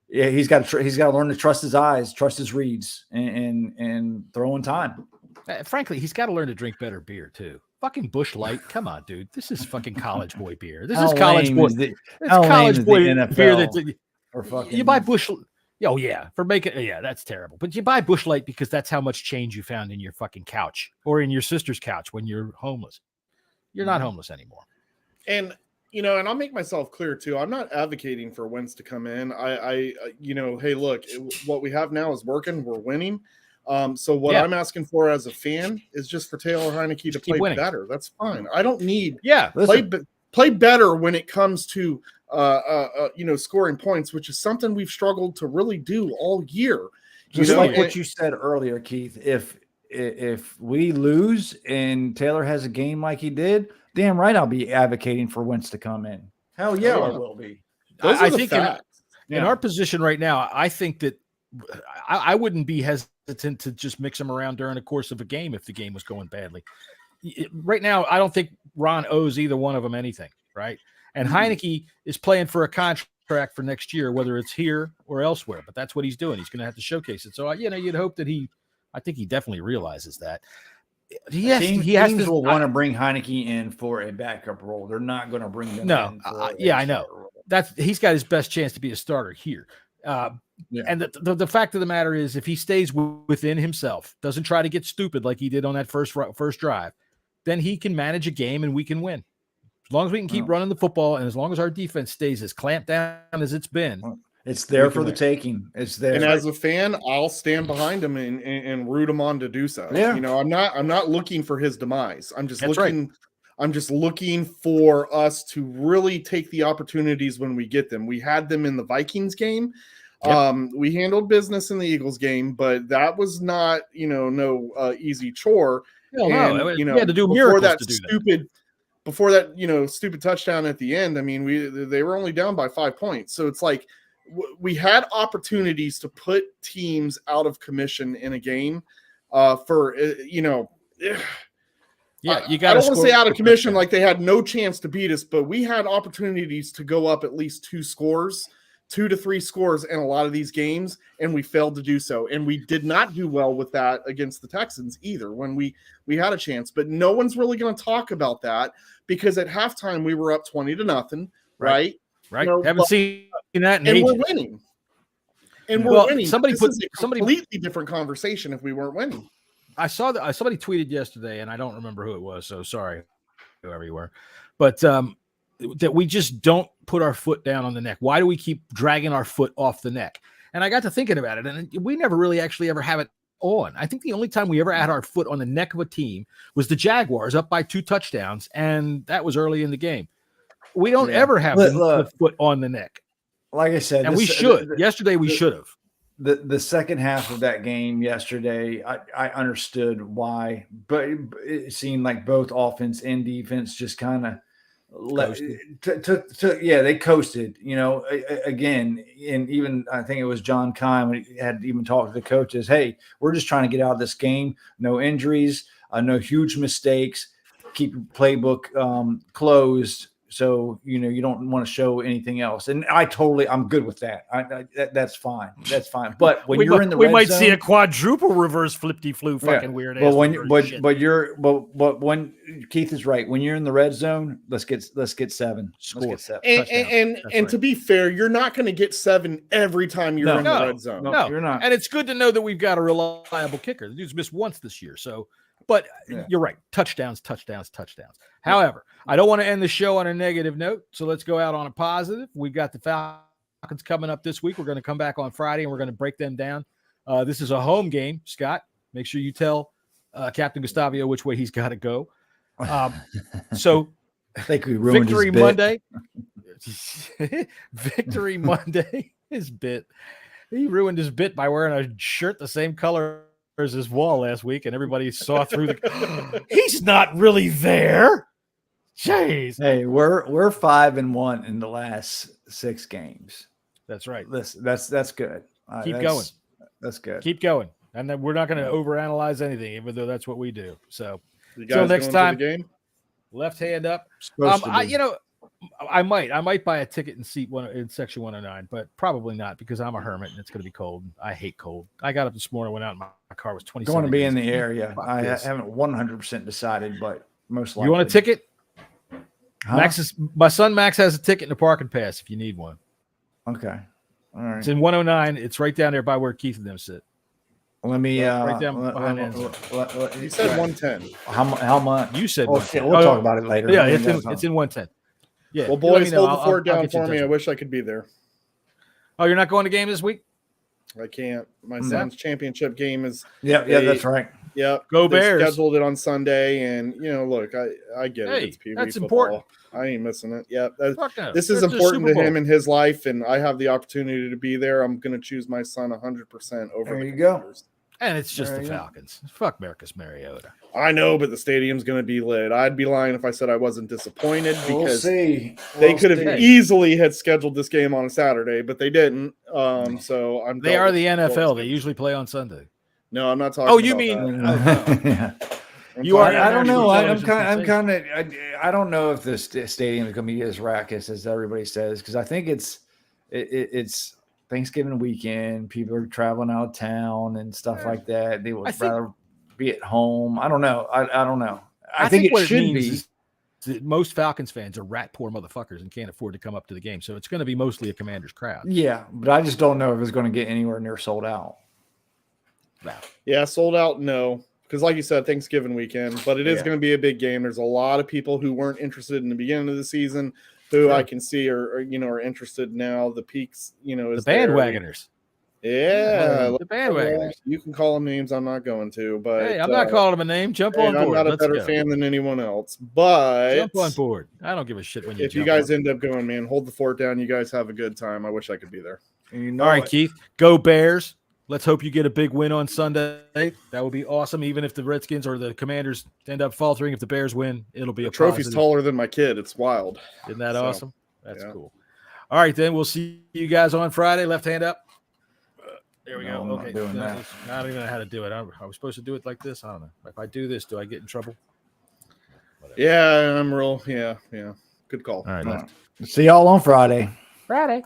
Speaker 7: Yeah, he's got to learn to trust his eyes, trust his reads, and throw in time.
Speaker 6: Frankly, he's got to learn to drink better beer too. Fucking Busch Light, come on, dude. This is fucking college boy beer. This is college boy. It's college boy beer that you buy Busch. Oh yeah, for making that's terrible. But you buy Busch Light because that's how much change you found in your fucking couch or in your sister's couch when you're homeless. You're not homeless anymore.
Speaker 1: And and I'll make myself clear too. I'm not advocating for Wentz to come in. I hey, look, what we have now is working. We're winning. So what I'm asking for as a fan is just for Taylor Heineke to play better. That's fine. I don't need play better when it comes to scoring points, which is something we've struggled to really do all year.
Speaker 7: Just like what you said earlier, Keith. If we lose and Taylor has a game like he did, damn right I'll be advocating for Wentz to come in. Hell yeah, I will be.
Speaker 6: I think in our position right now, I think that I wouldn't be hesitant to just mix them around during the course of a game if the game was going badly. Right now, I don't think Ron owes either one of them anything, right? And Heineke is playing for a contract for next year, whether it's here or elsewhere. But that's what he's doing. He's going to have to showcase it. So, you'd hope that I think he definitely realizes that.
Speaker 7: Teams will want to bring Heineke in for a backup role. They're not going to bring him in for
Speaker 6: I know. He's got his best chance to be a starter here. And the fact of the matter is, if he stays within himself, doesn't try to get stupid like he did on that first drive, then he can manage a game and we can win. As long as we can keep running the football and as long as our defense stays as clamped down as it's been.
Speaker 7: It's there for the taking. It's there.
Speaker 1: And as a fan, I'll stand behind him and root him on to do so.
Speaker 7: Yeah.
Speaker 1: I'm not looking for his demise. I'm just looking for us to really take the opportunities when we get them. We had them in the Vikings game. Yep. We handled business in the Eagles game, but that was not, no easy chore.
Speaker 6: We had to do miracles to do that.
Speaker 1: Before that, stupid touchdown at the end. I mean, they were only down by 5 points. So it's like we had opportunities to put teams out of commission in a game for. You got. I don't want to say out of commission like they had no chance to beat us, but we had opportunities to go up at least 2 to 3 scores in a lot of these games, and we failed to do so. And we did not do well with that against the Texans either when we had a chance. But no one's really going to talk about that because at halftime we were up 20-0, right?
Speaker 6: Right. Haven't seen that in
Speaker 1: ages.
Speaker 6: We're
Speaker 1: winning. And we're winning.
Speaker 6: Somebody
Speaker 1: completely different conversation if we weren't winning.
Speaker 6: I saw that somebody tweeted yesterday, and I don't remember who it was, so sorry, whoever you were. But that we just don't put our foot down on the neck. Why do we keep dragging our foot off the neck? And I got to thinking about it, and we never really actually ever have it on. I think the only time we ever had our foot on the neck of a team was the Jaguars up by 2 touchdowns, and that was early in the game. We don't ever have the foot on the neck.
Speaker 7: Like I said,
Speaker 6: and we should. Yesterday we should have.
Speaker 7: The second half of that game yesterday, I understood why, but it seemed like both offense and defense just kind of they coasted, again, and even I think it was John Keim had even talked to the coaches. Hey, we're just trying to get out of this game. No injuries, no huge mistakes. Keep your playbook closed. So, you don't want to show anything else. And I'm good with that. That's fine. That's fine. But when you're in the red zone,
Speaker 6: we might see a quadruple reverse flip-de-flu fucking weird.
Speaker 7: But when Keith is right, when you're in the red zone, let's get 7.
Speaker 6: Score.
Speaker 1: And to be fair, you're not going to get 7 every time you're in the red zone.
Speaker 6: No, you're not. And it's good to know that we've got a reliable kicker. The dude's missed once this year. So But you're right. Touchdowns. However, I don't want to end the show on a negative note, so let's go out on a positive. We've got the Falcons coming up this week. We're going to come back on Friday, and we're going to break them down. This is a home game, Scott. Make sure you tell Captain Gustavio which way he's got to go. So
Speaker 7: I think we ruined
Speaker 6: Victory
Speaker 7: his bit.
Speaker 6: Monday. Victory Monday, his bit. He ruined his bit by wearing a shirt the same color as his wall last week, and everybody saw through the. He's not really there. Jeez.
Speaker 7: Hey, we're 5-1 in the last 6 games.
Speaker 6: That's right.
Speaker 7: Listen, that's good.
Speaker 6: Keep going.
Speaker 7: That's good.
Speaker 6: Keep going, and then we're not going to overanalyze anything, even though that's what we do. So,
Speaker 1: You guys
Speaker 6: till next
Speaker 1: going to
Speaker 6: time.
Speaker 1: the game?
Speaker 6: Left hand up.
Speaker 7: Supposed to be.
Speaker 6: I might buy a ticket in in section 109, but probably not because I'm a hermit and it's going to be cold. I hate cold. I got up this morning, went out, and my car was 27.
Speaker 7: Going to be in the area.
Speaker 6: Fuck
Speaker 7: I
Speaker 6: this.
Speaker 7: haven't 100% decided, but most likely.
Speaker 6: You want a ticket?
Speaker 7: Huh?
Speaker 6: My son Max has a ticket and a parking pass if you need one.
Speaker 7: Okay. All right.
Speaker 6: It's in 109. It's right down there by where Keith and them sit.
Speaker 7: Let me.
Speaker 6: Right down behind
Speaker 1: You said 110.
Speaker 7: How much?
Speaker 6: You said
Speaker 7: Oh,
Speaker 6: 110.
Speaker 7: shit, we'll talk about it later.
Speaker 6: Yeah, it's in 110. Yeah.
Speaker 1: Well,
Speaker 6: you let
Speaker 1: boys,
Speaker 6: me know.
Speaker 1: hold the fort
Speaker 6: I'll
Speaker 1: down
Speaker 6: get you in
Speaker 1: for me.
Speaker 6: touch
Speaker 1: I
Speaker 6: with
Speaker 1: wish I could be there.
Speaker 6: Oh, you're not going to game this week?
Speaker 1: I can't. My son's championship game is.
Speaker 7: Yeah, that's right.
Speaker 1: Yep.
Speaker 6: Go
Speaker 1: they
Speaker 6: Bears.
Speaker 1: Scheduled it on Sunday, and look, I get
Speaker 6: Hey,
Speaker 1: it. It's Pee Wee
Speaker 6: that's
Speaker 1: football.
Speaker 6: important.
Speaker 1: I ain't missing it. Yep.
Speaker 6: Fuck no.
Speaker 1: This is
Speaker 6: That's the
Speaker 1: important
Speaker 6: Super
Speaker 1: to him
Speaker 6: Bowl.
Speaker 1: in his life, and I have the opportunity to be there. I'm going to choose my son 100% over.
Speaker 7: There
Speaker 1: the
Speaker 7: you go.
Speaker 1: Commanders.
Speaker 6: And it's just
Speaker 7: There
Speaker 6: the
Speaker 7: you go.
Speaker 6: Falcons. Fuck Marcus Mariota.
Speaker 1: I know, but the stadium's going to be lit. I'd be lying if I said I wasn't disappointed
Speaker 7: We'll
Speaker 1: because
Speaker 7: see.
Speaker 1: they could have
Speaker 6: see.
Speaker 1: easily had scheduled this game on a Saturday, but they didn't. So I'm.
Speaker 6: They
Speaker 1: dealt
Speaker 6: are
Speaker 1: with
Speaker 6: the NFL. They
Speaker 1: games.
Speaker 6: usually play on Sunday.
Speaker 1: No, I'm not talking.
Speaker 6: Oh, you
Speaker 1: about
Speaker 6: mean
Speaker 1: that.
Speaker 7: Yeah.
Speaker 1: I'm
Speaker 6: You are
Speaker 1: talking
Speaker 7: I don't know.
Speaker 6: National
Speaker 7: I'm
Speaker 6: television
Speaker 7: kind of. I don't know if the stadium is going to be as raucous as everybody says because I think it's Thanksgiving weekend. People are traveling out of town and stuff like that. They would rather be at home. I don't know. I don't know. I think it
Speaker 6: what
Speaker 7: should
Speaker 6: means
Speaker 7: be.
Speaker 6: is that most Falcons fans are rat poor motherfuckers and can't afford to come up to the game. So it's going to be mostly a Commanders crowd.
Speaker 7: Yeah, but I just don't know if it's going to get anywhere near sold out.
Speaker 1: Yeah, sold out. No, because like you said, Thanksgiving weekend, but it is
Speaker 7: Yeah.
Speaker 1: going to be a big game. There's a lot of people who weren't interested in the beginning of the season, who I can see are interested now. The peaks, is
Speaker 6: The bandwagoners.
Speaker 1: Yeah,
Speaker 6: The bandwagoners.
Speaker 1: You can call them names. I'm not going to, but
Speaker 6: Hey, I'm not calling them a name. Jump on
Speaker 1: I'm
Speaker 6: board.
Speaker 1: not a
Speaker 6: Let's
Speaker 1: better
Speaker 6: go.
Speaker 1: fan than anyone else. But
Speaker 6: Jump on board. I don't give a shit when you
Speaker 1: if you
Speaker 6: jump
Speaker 1: guys
Speaker 6: on.
Speaker 1: end up going, man, hold the fort down. You guys have a good time. I wish I could be there.
Speaker 6: All right, Keith. Go Bears. Let's hope you get a big win on Sunday. That would be awesome. Even if the Redskins or the Commanders end up faltering, if the Bears win, it'll be
Speaker 1: The
Speaker 6: a
Speaker 1: trophy's
Speaker 6: positive.
Speaker 1: taller than my kid. It's wild.
Speaker 6: Isn't that
Speaker 1: So,
Speaker 6: awesome? That's
Speaker 1: yeah.
Speaker 6: cool. All right, then we'll see you guys on Friday. Left hand up. There we
Speaker 7: No,
Speaker 6: go.
Speaker 7: I'm not
Speaker 6: Okay.
Speaker 7: doing that.
Speaker 6: I don't even know how to do it. I was supposed to do it like this. I don't know. If I do this, do I get in trouble?
Speaker 1: Yeah, I'm real. Yeah. Good call.
Speaker 6: All right.
Speaker 7: See y'all on Friday.
Speaker 6: Friday.